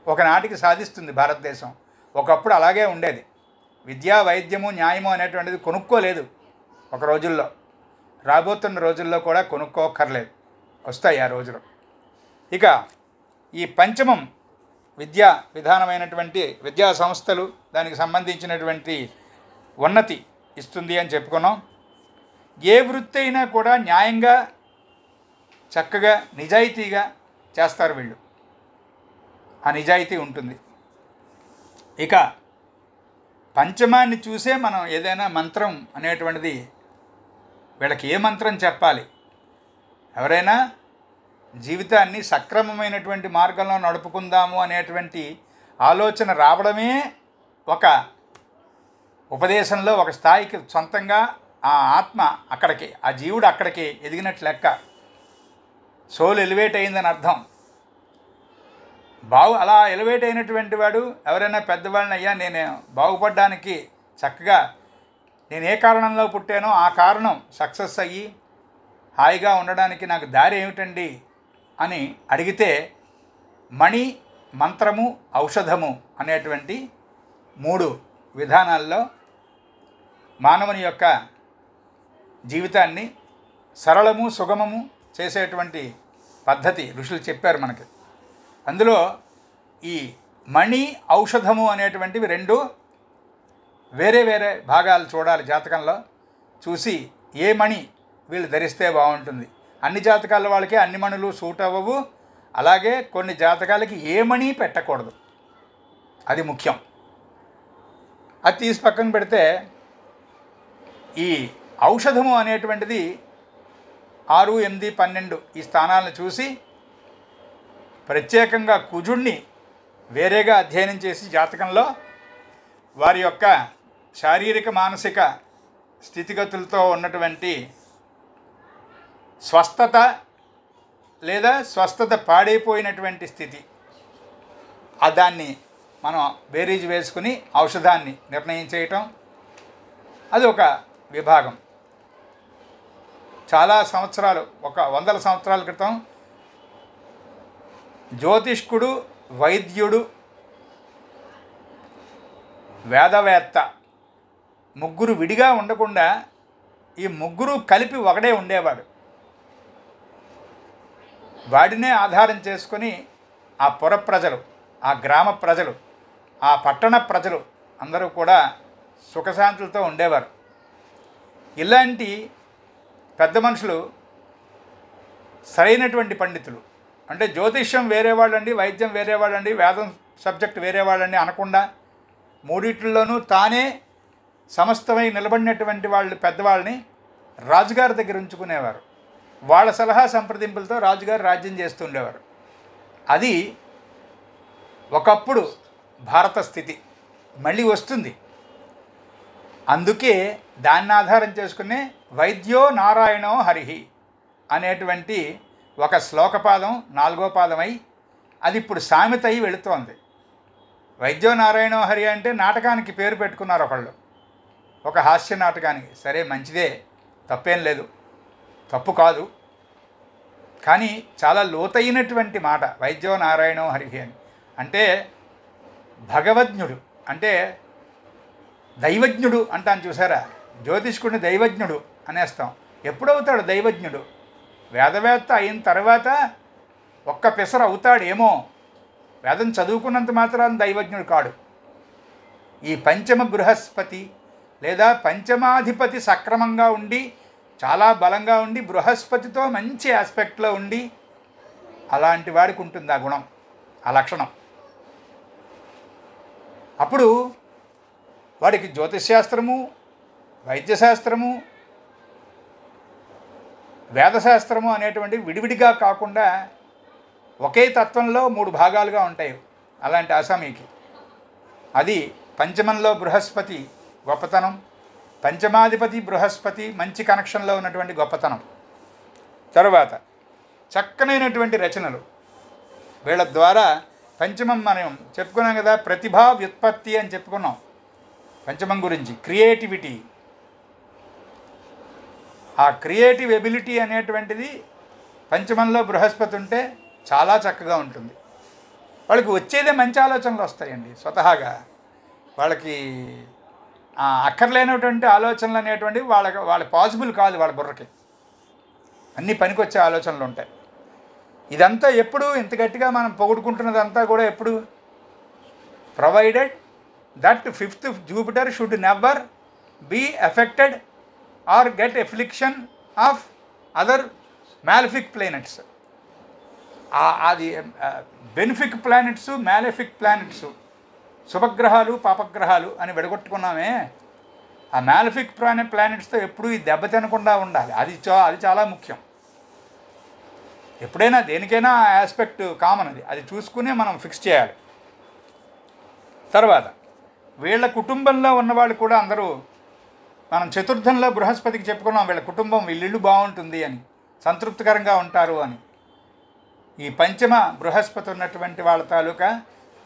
ఒకనాటికి సాధిస్తుంది భారతదేశం. ఒకప్పుడు అలాగే ఉండేది. విద్యా, వైద్యము, న్యాయము అనేటువంటిది కొనుక్కోలేదు ఒక రోజుల్లో. రాబోతున్న రోజుల్లో కూడా కొనుక్కోక్కర్లేదు. వస్తాయి ఆ రోజులు. ఇక ఈ పంచమం విద్యా విధానమైనటువంటి విద్యా సంస్థలు, దానికి సంబంధించినటువంటి ఉన్నతి ఇస్తుంది అని చెప్పుకున్నాం. ఏ వృత్తి అయినా కూడా న్యాయంగా, చక్కగా, నిజాయితీగా చేస్తారు వీళ్ళు. ఆ నిజాయితీ ఉంటుంది. ఇక పంచమాన్ని చూసే మనం ఏదైనా మంత్రం అనేటువంటిది, వీళ్ళకి ఏ మంత్రం చెప్పాలి, ఎవరైనా జీవితాన్ని సక్రమమైనటువంటి మార్గంలో నడుపుకుందాము అనేటువంటి ఆలోచన రావడమే ఒక ఉపదేశంలో ఒక స్థాయికి సొంతంగా ఆ ఆత్మ అక్కడికి, ఆ జీవుడు అక్కడికి ఎదిగినట్లు లెక్క. సోల్ ఎలివేట్ అయిందని అర్థం. అలా ఎలివేట్ అయినటువంటి వాడు ఎవరైనా పెద్దవాళ్ళని, అయ్యా నేను బాగుపడడానికి చక్కగా నేను ఏ కారణంలో పుట్టానో ఆ కారణం సక్సెస్ అయ్యి హాయిగా ఉండడానికి నాకు దారి ఏమిటండి అని అడిగితే, మణి, మంత్రము, ఔషధము అనేటువంటి 3 విధానాల్లో మానవుని యొక్క జీవితాన్ని సరళము, సుగమము చేసేటువంటి పద్ధతి ఋషులు చెప్పారు మనకి. అందులో ఈ మణి, ఔషధము అనేటువంటివి 2 వేరే వేరే భాగాలు చూడాలి జాతకంలో. చూసి ఏ మణి వీళ్ళు ధరిస్తే బాగుంటుంది. అన్ని జాతకాల వాళ్ళకి అన్ని మణులు సూట్ అవ్వవు. అలాగే కొన్ని జాతకాలకి ఏ మణి పెట్టకూడదు, అది ముఖ్యం. అది తీసి పక్కన పెడితే ఈ ఔషధము అనేటువంటిది 6, 8, 12 ఈ స్థానాలను చూసి ప్రత్యేకంగా కుజుణ్ణి వేరేగా అధ్యయనం చేసి జాతకంలో వారి యొక్క శారీరక, మానసిక స్థితిగతులతో ఉన్నటువంటి స్వస్థత లేదా స్వస్థత పాడైపోయినటువంటి స్థితి, దాన్ని మనం బేరీజ్ వేసుకుని ఔషధాన్ని నిర్ణయం చేయటం, అది ఒక విభాగం. చాలా సంవత్సరాలు, ఒక 100 సంవత్సరాల క్రితం జ్యోతిష్కుడు, వైద్యుడు, వేదవేత్త 3 విడిగా ఉండకుండా ఈ 3 కలిపి ఒకడే ఉండేవాడు. వాడినే ఆధారం చేసుకొని ఆ పుర ప్రజలు, ఆ గ్రామ ప్రజలు, ఆ పట్టణ ప్రజలు అందరూ కూడా సుఖశాంతులతో ఉండేవారు. ఇలాంటి పెద్ద మనుషులు సరైనటువంటి పండితులు, అంటే జ్యోతిష్యం వేరే వాళ్ళండి, వైద్యం వేరే వాళ్ళండి, వేదం సబ్జెక్ట్ వేరే వాళ్ళండి అనకుండా 3 తానే సమస్తమై నిలబడినటువంటి వాళ్ళు పెద్దవాళ్ళని రాజుగారి దగ్గర ఉంచుకునేవారు. వాళ్ళ సలహా సంప్రదింపులతో రాజుగారు రాజ్యం చేస్తుండేవారు. అది ఒకప్పుడు భారత స్థితి మళ్ళీ వస్తుంది. అందుకే దాన్ని ఆధారం చేసుకునే వైద్యో నారాయణో హరిహి అనేటువంటి ఒక శ్లోకపాదం 4వ పాదమై అది ఇప్పుడు సామెత అయి వెళుతోంది. వైద్యో నారాయణో హరి అంటే నాటకానికి పేరు పెట్టుకున్నారు ఒకళ్ళు, ఒక హాస్య నాటకానికి. సరే, మంచిదే, తప్పేం లేదు, తప్పు కాదు. కానీ చాలా లోతైనటువంటి మాట వైద్యో నారాయణో హరిహి అని. అంటే భగవజ్ఞుడు అంటే దైవజ్ఞుడు అంటాను చూసారా, జ్యోతిష్కుడిని దైవజ్ఞుడు అనేస్తాం. ఎప్పుడవుతాడు దైవజ్ఞుడు? వేదవేత్త అయిన తర్వాత ఒక్క పిసర అవుతాడేమో, వేదం చదువుకున్నంత మాత్రాన దైవజ్ఞుడు కాడు. ఈ పంచమ బృహస్పతి లేదా పంచమాధిపతి సక్రమంగా ఉండి చాలా బలంగా ఉండి బృహస్పతితో మంచి ఆస్పెక్ట్లో ఉండి అలాంటి వాడికి ఉంటుంది ఆ గుణం, ఆ లక్షణం. అప్పుడు వాడికి జ్యోతిష్శాస్త్రము, వైద్యశాస్త్రము, వేదశాస్త్రము అనేటువంటి విడివిడిగా కాకుండా ఒకే తత్వంలో 3 భాగాలుగా ఉంటాయి అలాంటి ఆసామీకి. అది పంచమంలో బృహస్పతి గొప్పతనం, పంచమాధిపతి బృహస్పతి మంచి కనెక్షన్లో ఉన్నటువంటి గొప్పతనం. తరువాత చక్కనైనటువంటి రచనలు. వీళ్ళ ద్వారా పంచమం మనం చెప్పుకున్నాం కదా, ప్రతిభా వ్యుత్పత్తి అని చెప్పుకున్నాం పంచమం గురించి. క్రియేటివిటీ, ఆ క్రియేటివ్ ఎబిలిటీ అనేటువంటిది పంచమంలో బృహస్పతి ఉంటే చాలా చక్కగా ఉంటుంది. వాళ్ళకి వచ్చేదే మంచి ఆలోచనలు వస్తాయండి స్వతహాగా. వాళ్ళకి అక్కర్లేనటువంటి ఆలోచనలు అనేటువంటివి వాళ్ళ పాసిబుల్ కాదు. వాళ్ళ బుర్రకి అన్నీ పనికొచ్చే ఆలోచనలు ఉంటాయి. ఇదంతా ఎప్పుడు ఇంత గట్టిగా మనం పొగుడుకుంటున్నదంతా కూడా ఎప్పుడు? Provided that 5th Jupiter should never be affected or get affliction of other malefic planets. అది బెనిఫిక్ ప్లానెట్స్, మ్యాలిఫిక్ ప్లానెట్స్, శుభగ్రహాలు పాపగ్రహాలు అని విడగొట్టుకున్నామే. ఆ మ్యాలిఫిక్ ప్లానెట్స్తో ఎప్పుడూ ఈ దెబ్బ తినకుండా ఉండాలి. అది చాలా ముఖ్యం. ఎప్పుడైనా దేనికైనా ఆ ఆస్పెక్ట్ కామన్, అది చూసుకునే మనం ఫిక్స్ చేయాలి. తర్వాత వీళ్ళ కుటుంబంలో ఉన్నవాళ్ళు కూడా అందరూ, మనం చతుర్థంలో బృహస్పతికి చెప్పుకున్నాం వీళ్ళ కుటుంబం, వీళ్ళిళ్ళు బాగుంటుంది అని, సంతృప్తికరంగా ఉంటారు అని. ఈ పంచమ బృహస్పతి ఉన్నటువంటి వాళ్ళ తాలూకా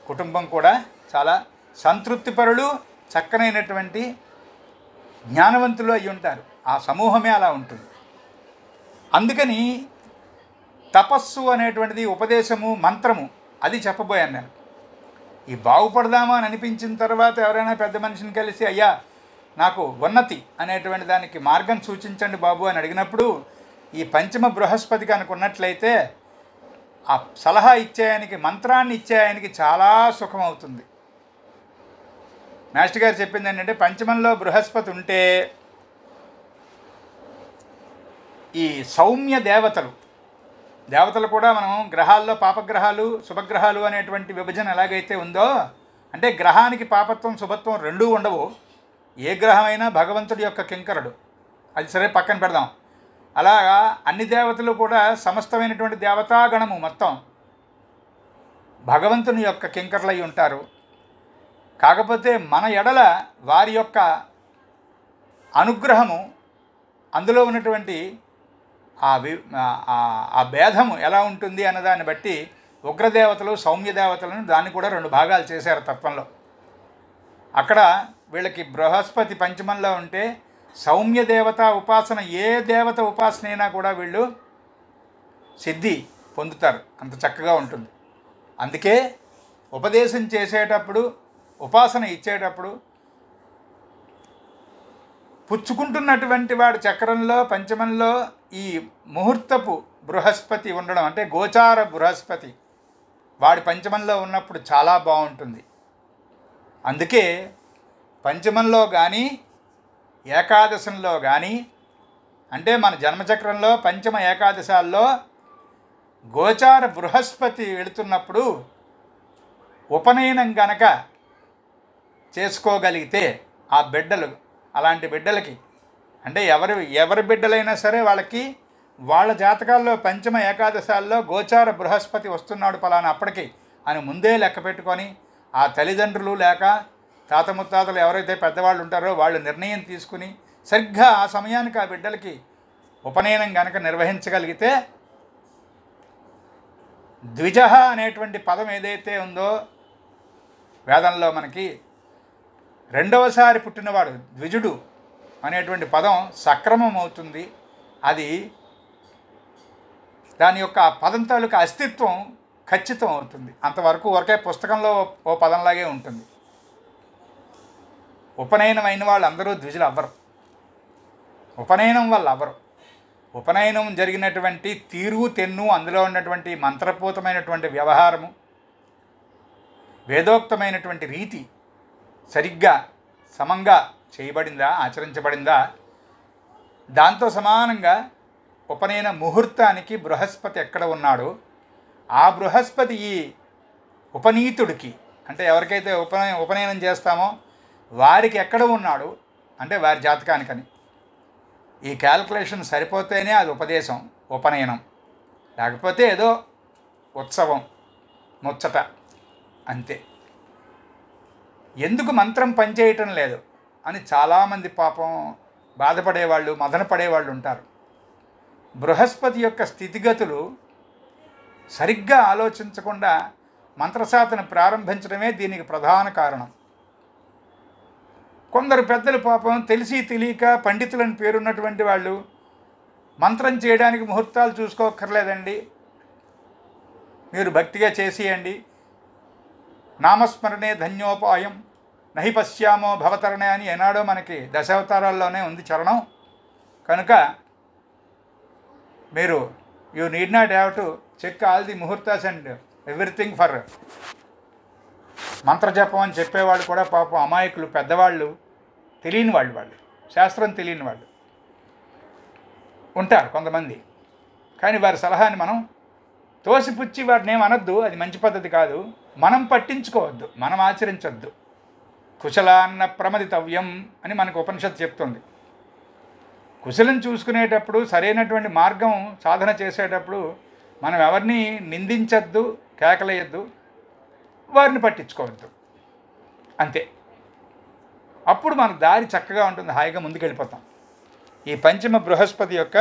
కుటుంబం కూడా చాలా సంతృప్తిపరులు, చక్కనైనటువంటి జ్ఞానవంతులు అయి ఉంటారు. ఆ సమూహమే అలా ఉంటుంది. అందుకని తపస్సు అనేటువంటిది, ఉపదేశము, మంత్రము, అది చెప్పబోయాను నేను. ఈ బాగుపడదామా అని అనిపించిన తర్వాత ఎవరైనా పెద్ద మనిషిని కలిసి, అయ్యా నాకు ఉన్నతి అనేటువంటి దానికి మార్గం సూచించండి బాబు అని అడిగినప్పుడు, ఈ పంచమ బృహస్పతికి అనుకున్నట్లయితే ఆ సలహా ఇచ్చేయానికి, మంత్రాన్ని ఇచ్చేయానికి చాలా సుఖం అవుతుంది. మాస్టర్ గారు చెప్పింది ఏంటంటే, పంచమంలో బృహస్పతి ఉంటే ఈ సౌమ్య దేవతలు కూడా, మనం గ్రహాల్లో పాపగ్రహాలు శుభగ్రహాలు అనేటువంటి విభజన ఎలాగైతే ఉందో, అంటే గ్రహానికి పాపత్వం శుభత్వం రెండూ ఉండవు. ఏ గ్రహమైనా భగవంతుడి యొక్క కింకరుడు, అది సరే పక్కన పెడదాం. అలాగా అన్ని దేవతలు కూడా సమస్తమైనటువంటి దేవతాగణము మొత్తం భగవంతుని యొక్క కింకర్లై ఉంటారు. కాకపోతే మన ఎడల వారి యొక్క అనుగ్రహము, అందులో ఉన్నటువంటి ఆ భేదము ఎలా ఉంటుంది అన్నదాన్ని బట్టి ఉగ్రదేవతలు సౌమ్య దేవతలను దాన్ని కూడా 2 భాగాలు చేశారు తత్వంలో. అక్కడ వీళ్ళకి బృహస్పతి పంచమంలో ఉంటే సౌమ్య దేవత ఉపాసన, ఏ దేవత ఉపాసన అయినా కూడా వీళ్ళు సిద్ధి పొందుతారు, అంత చక్కగా ఉంటుంది. అందుకే ఉపదేశం చేసేటప్పుడు, ఉపాసన ఇచ్చేటప్పుడు పుచ్చుకుంటున్నటువంటి వాడి చక్రంలో పంచమంలో ఈ ముహూర్తపు బృహస్పతి ఉండడం, అంటే గోచార బృహస్పతి వాడి పంచమంలో ఉన్నప్పుడు చాలా బాగుంటుంది. అందుకే పంచమంలో కానీ ఏకాదశంలో కానీ, అంటే మన జన్మచక్రంలో పంచమ ఏకాదశాల్లో గోచార బృహస్పతి వెళుతున్నప్పుడు ఉపనయనం గనక చేసుకోగలిగితే ఆ బిడ్డలు, అలాంటి బిడ్డలకి, అంటే ఎవరి బిడ్డలైనా సరే వాళ్ళకి వాళ్ళ జాతకాల్లో పంచమ ఏకాదశాల్లో గోచార బృహస్పతి వస్తున్నాడు పలానా అప్పటికి అని ముందే లెక్క పెట్టుకొని ఆ తల్లిదండ్రులు లేక తాత ముత్తాతలు ఎవరైతే పెద్దవాళ్ళు ఉంటారో వాళ్ళు నిర్ణయం తీసుకుని సరిగ్గా ఆ సమయానికి ఆ బిడ్డలకి ఉపనయనం కనుక నిర్వహించగలిగితే ద్విజ అనేటువంటి పదం ఏదైతే ఉందో వేదంలో మనకి రెండవసారి పుట్టినవాడు ద్విజుడు అనేటువంటి పదం సక్రమం అవుతుంది. అది దాని యొక్క పదం తాలూకా అస్తిత్వం ఖచ్చితం అవుతుంది. అంతవరకు ఒకే పుస్తకంలో ఓ పదంలాగే ఉంటుంది. ఉపనయనం అయిన వాళ్ళు అందరూ ద్విజులు అవ్వరు, ఉపనయనం వాళ్ళు అవ్వరు. ఉపనయనం జరిగినటువంటి తీరు తెన్ను, అందులో ఉన్నటువంటి మంత్రపూతమైనటువంటి వ్యవహారము, వేదోక్తమైనటువంటి రీతి సరిగ్గా సమంగా చేయబడిందా, ఆచరించబడిందా, దాంతో సమానంగా ఉపనయన ముహూర్తానికి బృహస్పతి ఎక్కడ ఉన్నాడో ఆ బృహస్పతి ఈ ఉపనీతుడికి అంటే ఎవరికైతే ఉపనయనం చేస్తామో వారికి ఎక్కడ ఉన్నాడు అంటే వారి జాతకానికని ఈ క్యాల్కులేషన్ సరిపోతేనే అది ఉపదేశం, ఉపనయనం. లేకపోతే ఏదో ఉత్సవం, ముచ్చట అంతే. ఎందుకు మంత్రం పనిచేయటం లేదు అని చాలామంది పాపం బాధపడేవాళ్ళు, మదన పడేవాళ్ళు ఉంటారు. బృహస్పతి యొక్క స్థితిగతులు సరిగ్గా ఆలోచించకుండా మంత్రసాధన ప్రారంభించడమే దీనికి ప్రధాన కారణం. కొందరు పెద్దలు పాపం తెలిసి తెలియక పండితులని పేరున్నటువంటి వాళ్ళు మంత్రం చేయడానికి ముహూర్తాలు చూసుకోక్కర్లేదండి, మీరు భక్తిగా చేసేయండి, నామస్మరణే ధన్యోపాయం నహి పశ్యామో భవతరణే అని ఏనాడో మనకి దశావతారాల్లోనే ఉంది చరణం. కనుక మీరు you need not have to check all the muhurtas and everything for mantrajapam అని చెప్పేవాళ్ళు కూడా పాపం అమాయకులు, పెద్దవాళ్ళు, తెలియని వాళ్ళు శాస్త్రం తెలియని వాళ్ళు ఉంటారు కొంతమంది. కానీ వారి సలహాని మనం తోసిపుచ్చి వారిని ఏమనొద్దు, అది మంచి పద్ధతి కాదు. మనం పట్టించుకోవద్దు, మనం ఆచరించొద్దు. కుశలాన్న ప్రమదితవ్యం అని మనకు ఉపనిషత్తు చెప్తుంది. కుశలం చూసుకునేటప్పుడు సరైనటువంటి మార్గం సాధన చేసేటప్పుడు మనం ఎవరిని నిందించద్దు, కేకలేయద్దు, వారిని పట్టించుకోవద్దు, అంతే. అప్పుడు మన దారి చక్కగా ఉంటుంది, హాయిగా ముందుకెళ్ళిపోతాం. ఈ పంచమ బృహస్పతి యొక్క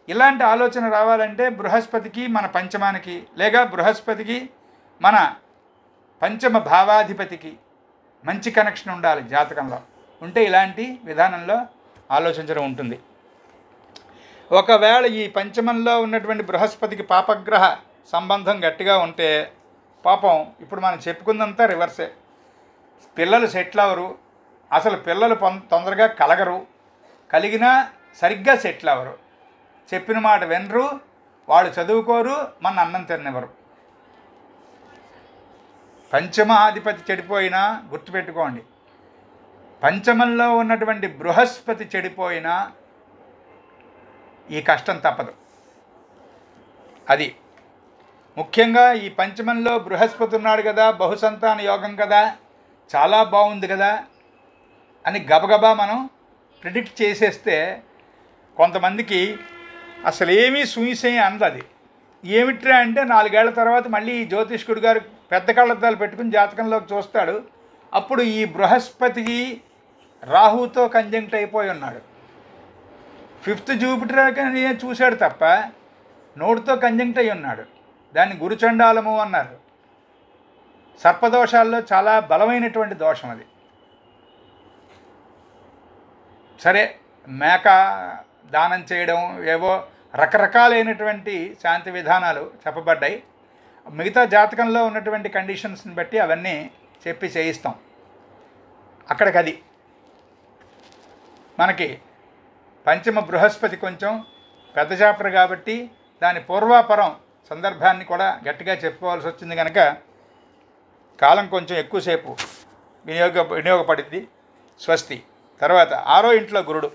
ఇలాంటి ఆలోచన రావాలంటే బృహస్పతికి మన పంచమానికి లేక బృహస్పతికి మన పంచమ భావాధిపతికి మంచి కనెక్షన్ ఉండాలి జాతకంలో. ఉంటే ఇలాంటి విధానంలో ఆలోచించడం ఉంటుంది. ఒకవేళ ఈ పంచమంలో ఉన్నటువంటి బృహస్పతికి పాపగ్రహ సంబంధం గట్టిగా ఉంటే పాపం ఇప్పుడు మనం చెప్పుకుందంతా రివర్సే. పిల్లలు సెటిల్ అవ్వరు, అసలు పిల్లలు తొందరగా కలగరు, కలిగినా సరిగ్గా సెటిల్ అవ్వరు, చెప్పిన మాట వినరు, వాళ్ళు చదువుకోరు, మన అన్నం తిననివ్వరు. పంచమాధిపతి చెడిపోయినా గుర్తుపెట్టుకోండి, పంచమంలో ఉన్నటువంటి బృహస్పతి చెడిపోయినా ఈ కష్టం తప్పదు. అది ముఖ్యంగా ఈ పంచమంలో బృహస్పతి ఉన్నాడు కదా, బహుసంతాన యోగం కదా, చాలా బాగుంది కదా అని గబగబా మనం ప్రిడిక్ట్ చేసేస్తే కొంతమందికి అసలు ఏమీ సూయిసేం అందది. ఏమిట్రా అంటే 4 ఏళ్ల తర్వాత మళ్ళీ ఈ జ్యోతిష్కుడు గారు పెద్ద కళ్ళద్దాలు పెట్టుకుని జాతకంలోకి చూస్తాడు. అప్పుడు ఈ బృహస్పతికి రాహుతో కంజంక్ట్ అయిపోయి ఉన్నాడు. 5th జూపిటర్ అని చూశాడు తప్ప నోటితో కంజంక్ట్ అయి ఉన్నాడు. దాన్ని గురుచండాలము అన్నారు. సర్పదోషాల్లో చాలా బలమైనటువంటి దోషం అది. సరే, మేక దానం చేయడం, ఏవో రకరకాలైనటువంటి శాంతి విధానాలు చెప్పబడ్డాయి. మిగతా జాతకంలో ఉన్నటువంటి కండిషన్స్ని బట్టి అవన్నీ చెప్పి చేయిస్తాం. అక్కడికి అది మనకి పంచమ బృహస్పతి కొంచెం పెద్ద చాప్టర్ కాబట్టి దాని పూర్వాపరం సందర్భాన్ని కూడా గట్టిగా చెప్పుకోవాల్సి వచ్చింది. కనుక కాలం కొంచెం ఎక్కువసేపు వినియోగపడింది. స్వస్తి. తర్వాత 6వ ఇంట్లో గురుడు,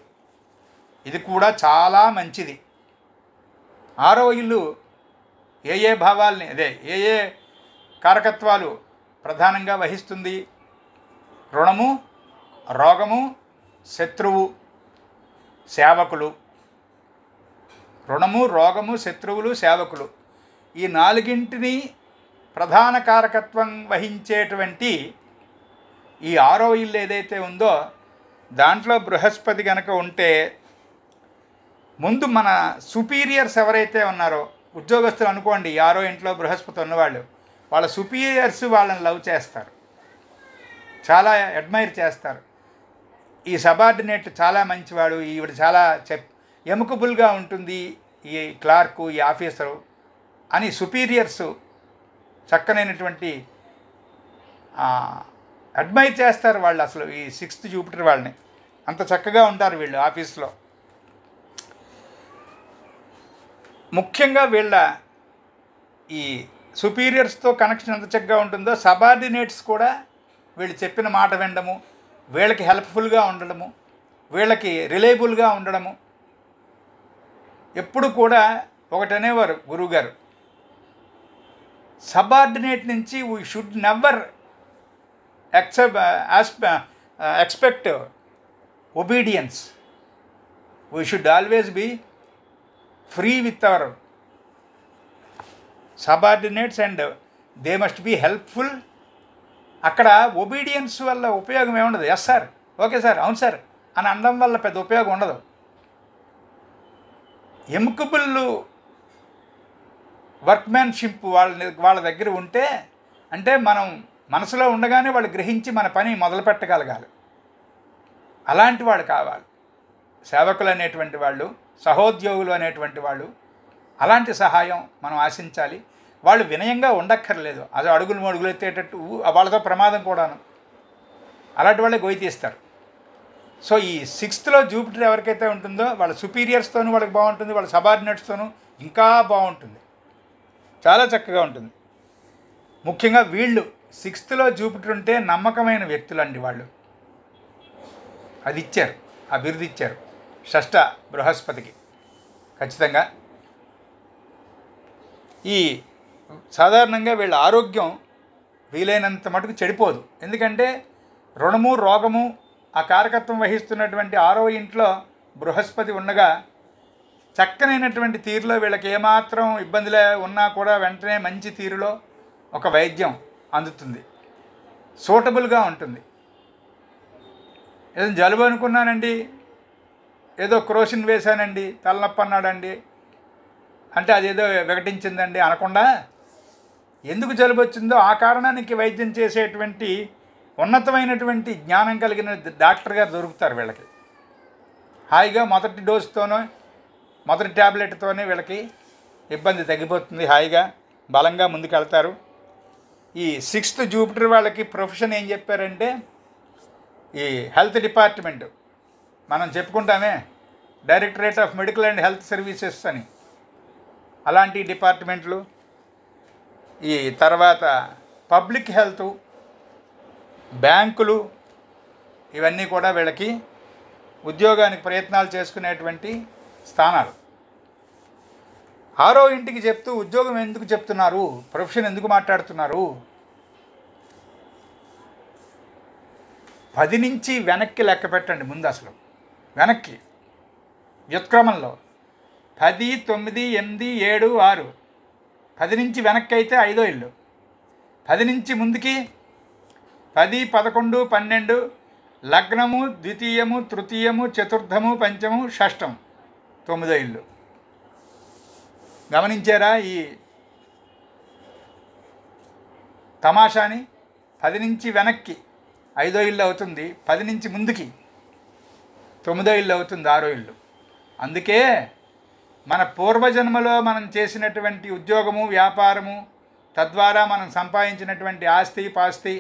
ఇది కూడా చాలా మంచిది. 6వ ఇల్లు ఏ భావాల్ని ఏ కారకత్వాలు ప్రధానంగా వహిస్తుంది? రుణము, రోగము, శత్రువు, సేవకులు. రుణము, రోగము, శత్రువులు, సేవకులు, ఈ నాలుగింటిని ప్రధాన కారకత్వం వహించేటువంటి ఈ 6వ ఇల్లు ఏదైతే ఉందో దాంట్లో బృహస్పతి కనుక ఉంటే ముందు మన సుపీరియర్స్ ఎవరైతే ఉన్నారో ఉద్యోగస్తులు అనుకోండి, 6వ ఇంట్లో బృహస్పతి ఉన్నవాళ్ళు, వాళ్ళ సుపీరియర్స్ వాళ్ళని లవ్ చేస్తారు, చాలా అడ్మైర్ చేస్తారు. ఈ సబార్డినేట్ చాలా మంచివాడు, ఈవిడ చాలా ఎముకబుల్గా ఉంటుంది, ఈ క్లార్కు, ఈ ఆఫీసరు అని సుపీరియర్సు చక్కనైనటువంటి అడ్మైర్ చేస్తారు వాళ్ళు. అసలు ఈ 6th జూపిటర్ వాళ్ళని అంత చక్కగా ఉంటారు వీళ్ళు ఆఫీస్లో. ముఖ్యంగా వీళ్ళ ఈ సుపీరియర్స్తో కనెక్షన్ ఎంత చక్కగా ఉంటుందో సబార్డినేట్స్ కూడా వీళ్ళు చెప్పిన మాట వినడము, వీళ్ళకి హెల్ప్ఫుల్గా ఉండడము, వీళ్ళకి రిలయబుల్గా ఉండడము. ఎప్పుడు కూడా ఒకటనేవారు గురువుగారు, సబార్డినేట్ నుంచి we should never expect obedience, we should always be free with our subordinates and they must be helpful. అక్కడ ఒబీడియన్స్ వల్ల ఉపయోగం ఏముండదు. ఎస్ సార్, ఓకే సార్, అవును సార్ అని అనడం వల్ల పెద్ద ఉపయోగం ఉండదు. ఎముకబుల్ వర్క్మ్యాన్షిప్ వాళ్ళ దగ్గర ఉంటే, అంటే మనం మనసులో ఉండగానే వాళ్ళు గ్రహించి మన పని మొదలు పెట్టగలగాలి. అలాంటి వాళ్ళు కావాలి సేవకులు అనేటువంటి వాళ్ళు, సహోద్యోగులు అనేటువంటి వాళ్ళు. అలాంటి సహాయం మనం ఆశించాలి. వాళ్ళు వినయంగా ఉండక్కర్లేదు, అది అడుగులు ఎత్తేటట్టు వాళ్ళతో ప్రమాదం కూడాను. అలాంటి వాళ్ళే గొయ్యి తీస్తారు. సో ఈ 6th జూపిటర్ ఎవరికైతే ఉంటుందో వాళ్ళ సుపీరియర్స్తోనూ వాళ్ళకి బాగుంటుంది, వాళ్ళ సబార్డినేట్స్తోనూ ఇంకా బాగుంటుంది, చాలా చక్కగా ఉంటుంది. ముఖ్యంగా వీళ్ళు 6th జూపిటర్ ఉంటే నమ్మకమైన వ్యక్తులండి వాళ్ళు. అది ఇచ్చారు, ఆ బిరుదు ఇచ్చారు షష్ఠ బృహస్పతికి ఖచ్చితంగా. ఈ సాధారణంగా వీళ్ళ ఆరోగ్యం వీలైనంత మటుకు చెడిపోదు. ఎందుకంటే రుణము, రోగము ఆ కారకత్వం వహిస్తున్నటువంటి 6వ ఇంట్లో బృహస్పతి ఉండగా చక్కనైనటువంటి తీరులో వీళ్ళకి ఏమాత్రం ఇబ్బందులే ఉన్నా కూడా వెంటనే మంచి తీరులో ఒక వైద్యం అందుతుంది, సూటబుల్గా ఉంటుంది. ఏదో జలుబు అనుకున్నానండి, ఏదో క్రోసిన్ వేశానండి, తలనొప్పి అన్నాడండి అంటే అదేదో వికటించిందండి అనకుండా ఎందుకు జలుబు వచ్చిందో ఆ కారణానికి వైద్యం చేసేటువంటి ఉన్నతమైనటువంటి జ్ఞానం కలిగిన డాక్టర్ గారు దొరుకుతారు వీళ్ళకి. హాయిగా మొదటి డోసుతోనో మొదటి ట్యాబ్లెట్తోనే వీళ్ళకి ఇబ్బంది తగ్గిపోతుంది, హాయిగా బలంగా ముందుకు వెళ్తారు. ఈ 6th జూపిటర్ వాళ్ళకి ప్రొఫెషన్ ఏం చెప్పారంటే ఈ హెల్త్ డిపార్ట్మెంట్ మనం చెప్పుకుంటామే, directorate of medical and health services అని, అలాంటి డిపార్ట్మెంట్లు. ఈ తర్వాత పబ్లిక్ హెల్త్, బ్యాంకులు, ఇవన్నీ కూడా వీళ్ళకి ఉద్యోగానికి ప్రయత్నాలు చేసుకునేటువంటి స్థానాలు. 6వ ఇంటికి చెప్తూ ఉద్యోగం ఎందుకు చెప్తున్నారు, ప్రొఫెషన్ ఎందుకు మాట్లాడుతున్నారు, 10 నుంచి వెనక్కి లెక్క పెట్టండి. ముందు అసలు వెనక్కి వ్యుత్క్రమంలో 10, 9, 8, 7, 6, 10 నుంచి వెనక్కి అయితే 5వ ఇల్లు, 10 నుంచి ముందుకి 10, 11, 12 లగ్నము, ద్వితీయము, తృతీయము, చతుర్థము, పంచము, షష్టం, 9వ ఇల్లు. గమనించారా ఈ తమాషాని? 10 నుంచి వెనక్కి 5వ ఇల్లు అవుతుంది, 10 నుంచి ముందుకి 9వ ఇల్లు అవుతుంది, 6వ ఇల్లు. అందుకే మన పూర్వజన్మలో మనం చేసినటువంటి ఉద్యోగము, వ్యాపారము, తద్వారా మనం సంపాదించినటువంటి ఆస్తి పాస్తి,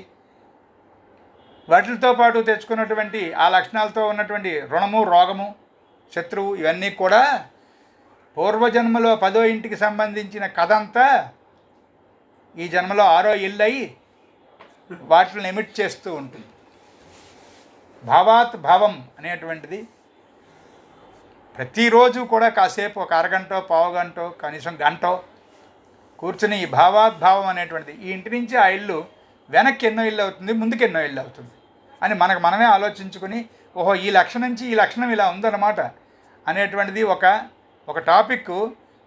వాటితో పాటు తెచ్చుకున్నటువంటి ఆ లక్షణాలతో ఉన్నటువంటి రుణము, రోగము, శత్రువు, ఇవన్నీ కూడా పూర్వజన్మలో 10వ ఇంటికి సంబంధించిన కథ అంతా ఈ జన్మలో 6వ ఇల్లు అయి వాటిని ఎమిట్ చేస్తూ ఉంటుంది. భావాత్ భావం అనేటువంటిది ప్రతిరోజు కూడా కాసేపు ఒక అరగంటో పావుగంటో కనీసం గంటో కూర్చుని ఈ భావాద్భావం అనేటువంటిది, ఈ ఇంటి నుంచి ఆ ఇల్లు వెనక్కి ఎన్నో ఇల్లు అవుతుంది, ముందుకు ఎన్నో ఇల్లు అవుతుంది అని మనమే ఆలోచించుకుని, ఓహో ఈ లక్షణం నుంచి ఈ లక్షణం ఇలా ఉందన్నమాట అనేటువంటిది ఒక టాపిక్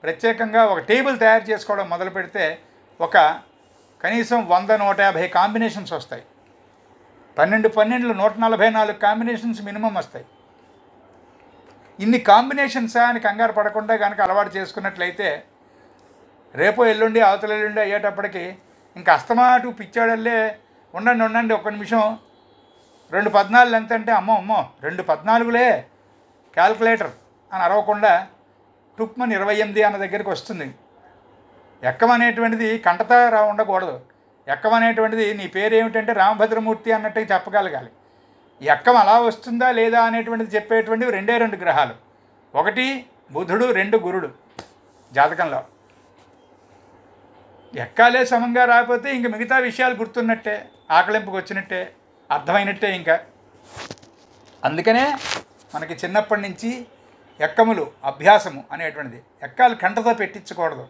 ప్రత్యేకంగా ఒక టేబుల్ తయారు చేసుకోవడం మొదలు పెడితే ఒక కనీసం 100-150 కాంబినేషన్స్ వస్తాయి. 12 144 కాంబినేషన్స్ మినిమం వస్తాయి. ఇన్ని కాంబినేషన్సా అని కంగారు పడకుండా కనుక అలవాటు చేసుకున్నట్లయితే రేపో ఎల్లుండి అవతల ఎల్లుండి అయ్యేటప్పటికి ఇంకా అస్తమాటు పిచ్చాడల్లే ఉండండి ఒక్క నిమిషం 2 14 ఎంత అంటే అమ్మో 2 14లే క్యాల్కులేటర్ అని అరవకుండా టుక్మని 28 అన్న దగ్గరికి వస్తుంది. ఎక్కం అనేటువంటిది కంటతా ఉండకూడదు. ఎక్కం అనేటువంటిది నీ పేరు ఏమిటంటే రామభద్రమూర్తి అన్నట్టుగా చెప్పగలగాలి. ఎక్కం అలా వస్తుందా లేదా అనేటువంటిది చెప్పేటువంటివి 2 గ్రహాలు. 1 బుధుడు, 2 గురుడు జాతకంలో. ఎక్కాలే సమంగా రాకపోతే ఇంక మిగతా విషయాలు గుర్తున్నట్టే, ఆకలింపుకు వచ్చినట్టే, అర్థమైనట్టే. ఇంకా అందుకనే మనకి చిన్నప్పటి నుంచి ఎక్కములు అభ్యాసము అనేటువంటిది. ఎక్కాలు కంటతో పెట్టించకూడదు,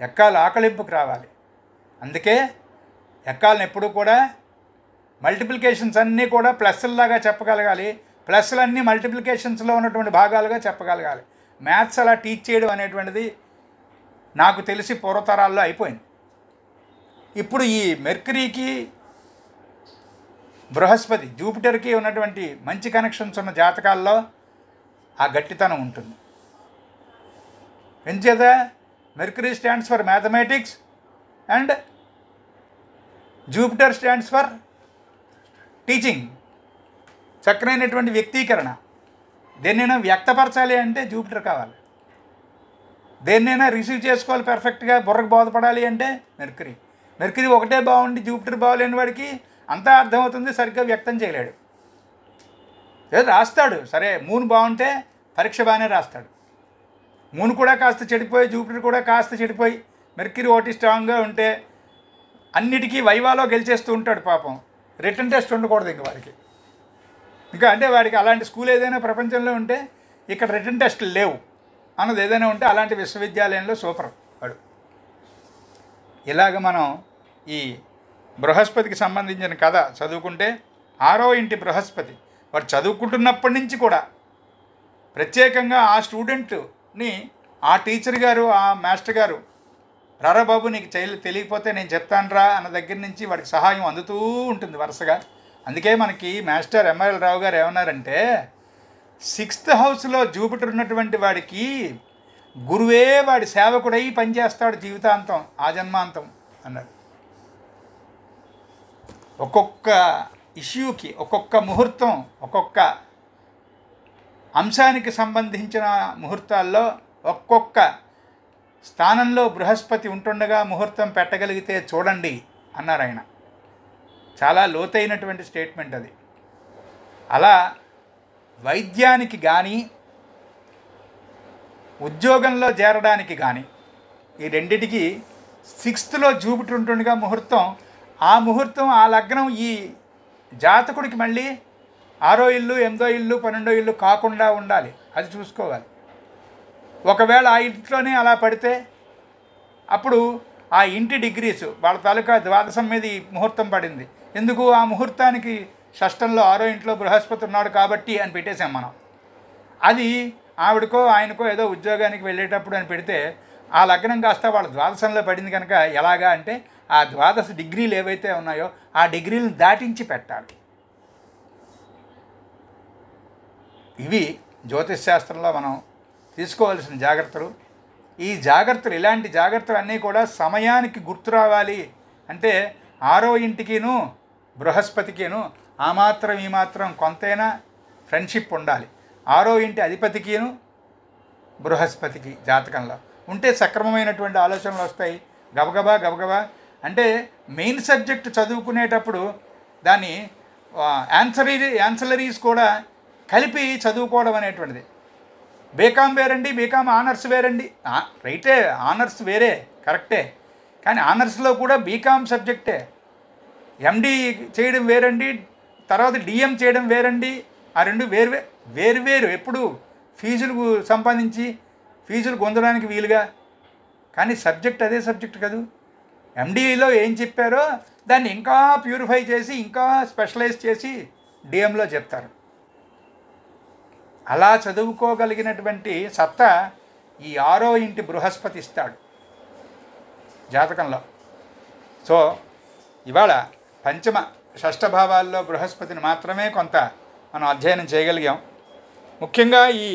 ఎక్కాలు ఆకలింపుకు రావాలి. అందుకే ఎక్కాలను ఎప్పుడూ కూడా మల్టిప్లికేషన్స్ అన్నీ కూడా ప్లస్లాగా చెప్పగలగాలి, ప్లస్లన్నీ మల్టిప్లికేషన్స్లో ఉన్నటువంటి భాగాలుగా చెప్పగలగాలి. మ్యాథ్స్ అలా టీచ్ చేయడం అనేటువంటిది నాకు తెలిసి పూర్వతరాల్లో అయిపోయింది. ఇప్పుడు ఈ మెర్క్యూరీకి బృహస్పతి జూపిటర్కి ఉన్నటువంటి మంచి కనెక్షన్స్ ఉన్న జాతకాల్లో ఆ గట్టితనం ఉంటుంది. ఎంచేత Mercury stands for mathematics and Jupiter stands for teaching. చక్కనైనటువంటి వ్యక్తీకరణ. దేన్నైనా వ్యక్తపరచాలి అంటే జూపిటర్ కావాలి, దేన్నైనా రిసీవ్ చేసుకోవాలి పర్ఫెక్ట్గా, బుర్రకు బోధపడాలి అంటే మెర్క్యూరీ ఒకటే బాగుండి జూపిటర్ బాగోలేని వాడికి అంతా అర్థమవుతుంది, సరిగ్గా వ్యక్తం చేయలేడు. ఏదో రాస్తాడు సరే, మూన్ బాగుంటే పరీక్ష బాగానే రాస్తాడు. మూన్ కూడా కాస్త చెడిపోయి, జూపిటర్ కూడా కాస్త చెడిపోయి, మెర్క్యూరీ ఒకటి స్ట్రాంగ్గా ఉంటే అన్నిటికీ వైవాలో గెలిచేస్తూ ఉంటాడు పాపం. రిటర్న్ టెస్ట్ ఉండకూడదు ఇంక వాడికి. ఇంకా అంటే వాడికి అలాంటి స్కూల్ ఏదైనా ప్రపంచంలో ఉంటే ఇక్కడ రిటర్న్ టెస్టులు లేవు అన్నది ఏదైనా ఉంటే అలాంటి విశ్వవిద్యాలయంలో సూపర్ వాడు. ఇలాగ మనం ఈ బృహస్పతికి సంబంధించిన కథ చదువుకుంటే 6వ ఇంటి బృహస్పతి వాడు చదువుకుంటున్నప్పటి నుంచి కూడా ప్రత్యేకంగా ఆ స్టూడెంట్ని ఆ టీచర్ గారు, ఆ మాస్టర్ గారు, రారా బాబు నీకు తెలియకపోతే నేను చెప్తానురా అన్న దగ్గర నుంచి వాడికి సహాయం అందుతూ ఉంటుంది వరుసగా. అందుకే మనకి మాస్టర్ ఎంఎల్ రావు గారు ఏమన్నారంటే 6th హౌస్లో జూపిటర్ ఉన్నటువంటి వాడికి గురువే వాడి సేవకుడై పనిచేస్తాడు జీవితాంతం, ఆ జన్మాంతం అన్నారు. ఒక్కొక్క ఇష్యూకి, ఒక్కొక్క ముహూర్తం, ఒక్కొక్క అంశానికి సంబంధించిన ముహూర్తాల్లో ఒక్కొక్క స్థానంలో బృహస్పతి ఉంటుండగా ముహూర్తం పెట్టగలిగితే చూడండి అన్నారు ఆయన. చాలా లోతైనటువంటి స్టేట్మెంట్ అది. అలా వైద్యానికి కానీ ఉద్యోగంలో చేరడానికి కానీ ఈ రెండిటికి 6th జూపిటర్ ఉంటుండగా ముహూర్తం, ఆ ముహూర్తం ఆ లగ్నం ఈ జాతకుడికి మళ్ళీ 6వ ఇల్లు, 8వ ఇల్లు, 12వ ఇల్లు కాకుండా ఉండాలి, అది చూసుకోవాలి. ఒకవేళ ఆ ఇంట్లోనే అలా పడితే అప్పుడు ఆ ఇంటి డిగ్రీస్ వాళ్ళ తాలూకా ద్వాదశం మీద ఈ ముహూర్తం పడింది, ఎందుకు ఆ ముహూర్తానికి షష్టంలో 6వ ఇంట్లో బృహస్పతి ఉన్నాడు కాబట్టి అని పెట్టేశాం మనం. అది ఆవిడకో ఆయనకో ఏదో ఉద్యోగానికి వెళ్ళేటప్పుడు అని పెడితే ఆ లగ్నం కాస్త వాళ్ళ ద్వాదశంలో పడింది కనుక ఎలాగా అంటే ఆ ద్వాదశ డిగ్రీలు ఏవైతే ఉన్నాయో ఆ డిగ్రీలను దాటించి పెట్టాలి. ఇవి జ్యోతిష్ శాస్త్రంలో మనం తీసుకోవాల్సిన జాగ్రత్తలు. ఈ జాగ్రత్తలు, ఇలాంటి జాగ్రత్తలు అన్నీ కూడా సమయానికి గుర్తు రావాలి. అంటే 6వ ఇంటికిను బృహస్పతికిను ఆ మాత్రం ఈ మాత్రం కొంతైనా ఫ్రెండ్షిప్ ఉండాలి. 6వ ఇంటి అధిపతికిను బృహస్పతికి జాతకంలో ఉంటే సక్రమమైనటువంటి ఆలోచనలు వస్తాయి. గబగబా అంటే మెయిన్ సబ్జెక్ట్ చదువుకునేటప్పుడు దాన్ని యాన్సలరీస్ కూడా కలిపి చదువుకోవడం అనేటువంటిది. బీకామ్ వేరండి, బీకామ్ ఆనర్స్ వేరండి. రైటే, ఆనర్స్ వేరే కరెక్టే, కానీ ఆనర్స్లో కూడా బీకామ్ సబ్జెక్టే. ఎండి చేయడం వేరండి, తర్వాత డిఎం చేయడం వేరండి. ఆ రెండు వేరు ఎప్పుడు ఫీజులు సంపాదించి ఫీజులు పొందడానికి వీలుగా, కానీ సబ్జెక్ట్ అదే సబ్జెక్ట్ కాదు. ఎండిలో ఏం చెప్పారో దాన్ని ఇంకా ప్యూరిఫై చేసి ఇంకా స్పెషలైజ్ చేసి డిఎంలో చెప్తారు. అలా చదువుకోగలిగినటువంటి సత్తా ఈ 6వ ఇంటి బృహస్పతి ఇస్తాడు జాతకంలో. సో ఇవాళ పంచమ షష్ఠ భావాల్లో బృహస్పతిని మాత్రమే కొంత మనం అధ్యయనం చేయగలిగాం. ముఖ్యంగా ఈ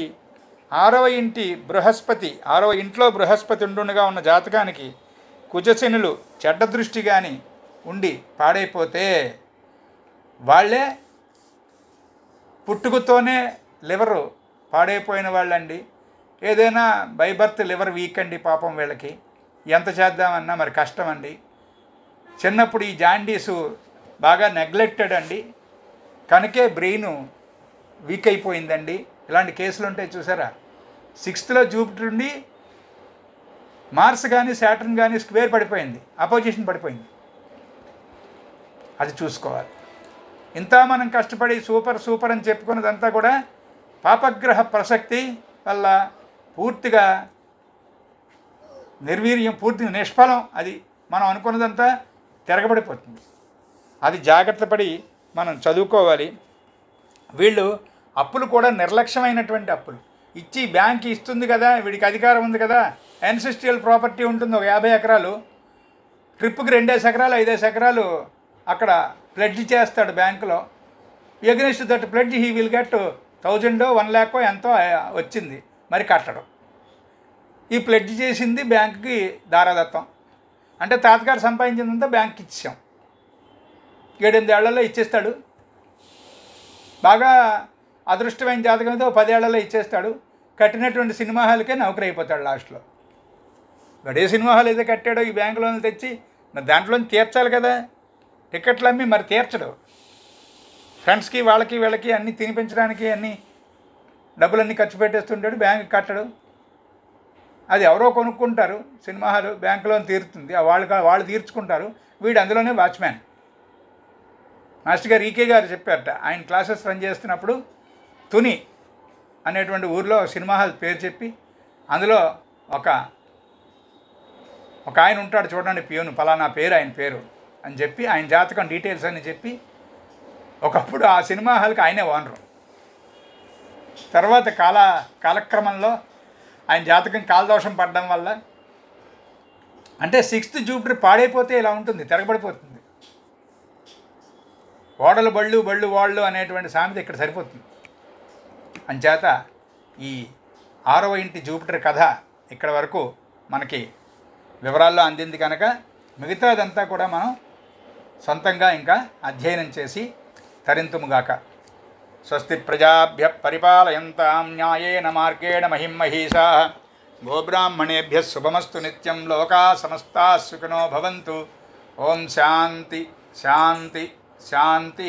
6వ ఇంటి బృహస్పతి, 6వ ఇంట్లో బృహస్పతి ఉండుగా ఉన్న జాతకానికి కుజశనులు చెడ్డ దృష్టి కానీ ఉండి పాడైపోతే వాళ్ళే పుట్టుకతోనే లివరు పాడైపోయిన వాళ్ళండి. ఏదైనా బై బర్త్ లివర్ వీక్ అండి పాపం వీళ్ళకి. ఎంత చేద్దామన్నా మరి కష్టం అండి. చిన్నప్పుడు ఈ జాండీసు బాగా నెగ్లెక్టెడ్ అండి, కనుకే బ్రెయిన్ వీక్ అయిపోయిందండి. ఇలాంటి కేసులు ఉంటాయి చూసారా. 6th జూపిటర్ ఉండి మార్స్ కానీ శాటర్న్ కానీ స్క్వేర్ పడిపోయింది, అపోజిషన్ పడిపోయింది. అది చూసుకోవాలి. ఇంత మనం కష్టపడి సూపర్ అని చెప్పుకున్నదంతా కూడా పాపగ్రహ ప్రసక్తి వల్ల పూర్తిగా నిర్వీర్యం, పూర్తిగా నిష్ఫలం. అది మనం అనుకున్నదంతా తిరగబడిపోతుంది. అది జాగ్రత్త పడి మనం చదువుకోవాలి. వీళ్ళు అప్పులు కూడా నిర్లక్ష్యమైనటువంటి అప్పులు ఇచ్చి, బ్యాంక్ ఇస్తుంది కదా, వీడికి అధికారం ఉంది కదా, యాన్సిస్ట్రియల్ ప్రాపర్టీ ఉంటుంది ఒక 50 ఎకరాలు, ట్రిప్కి 2 ఎకరాలు 5 ఎకరాలు అక్కడ ప్లెడ్జ్ చేస్తాడు బ్యాంకులో. Against that pledge he will get 1000 1 lakh ఎంతో వచ్చింది, మరి కట్టడం. ఈ ప్లెడ్జ్ చేసింది బ్యాంకుకి దారాదత్తం. అంటే తాతగారు సంపాదించిందంతా బ్యాంక్కి ఇచ్చాం. 7-8 ఏళ్లలో ఇచ్చేస్తాడు. బాగా అదృష్టమైన జాతకం అయితే 10 ఏళ్లలో ఇచ్చేస్తాడు. కట్టినటువంటి సినిమా హాల్కే నౌకరీ అయిపోతాడు లాస్ట్లో. గడే సినిమా హాల్ అయితే కట్టాడో ఈ బ్యాంకులో తెచ్చి మరి దాంట్లో తీర్చాలి కదా, టికెట్లు అమ్మి మరి తీర్చడు. ఫ్రెండ్స్కి వాళ్ళకి వీళ్ళకి అన్నీ తినిపించడానికి అన్నీ డబ్బులన్నీ ఖర్చు పెట్టేస్తుంటాడు, బ్యాంకు కట్టడు. అది ఎవరో కొనుక్కుంటారు సినిమా హాలు, బ్యాంకులో తీరుతుంది, వాళ్ళు తీర్చుకుంటారు. వీడు అందులోనే వాచ్మ్యాన్. మాస్టర్ గారు ఈకే గారు చెప్పారట, ఆయన క్లాసెస్ రన్ చేస్తున్నప్పుడు తుని అనేటువంటి ఊరిలో సినిమా హాల్ పేరు చెప్పి అందులో ఒక ఆయన ఉంటాడు చూడండి, పియోను, ఫలానా పేరు ఆయన పేరు అని చెప్పి ఆయన జాతకం డీటెయిల్స్ అని చెప్పి, ఒకప్పుడు ఆ సినిమా హాల్కి ఆయనే ఓనరు. తర్వాత కాలక్రమంలో ఆయన జాతకం కాలదోషం పడడం వల్ల, అంటే 6th జూపిటర్ పాడైపోతే ఇలా ఉంటుంది, తిరగబడిపోతుంది. ఓడలు బళ్ళు వాళ్ళు అనేటువంటి సామెత ఇక్కడ సరిపోతుంది. అంచేత ఈ 6వ ఇంటి జూపిటర్ కథ ఇక్కడ వరకు మనకి వివరాల్లో అందింది కనుక మిగతాదంతా కూడా మనం సొంతంగా ఇంకా అధ్యయనం చేసి తరింతుముగాక. స్వస్తి ప్రజాభ్య పరిపాలయంతాం న్యాయేన మార్గేణ మహిమహీషాః గోబ్రాహ్మణేభ్యः శుభమస్తు నిత్యం. లోకాः సమస్తాः సుఖినో భవంతు. ఓం శాంతి శాంతి శాంతి.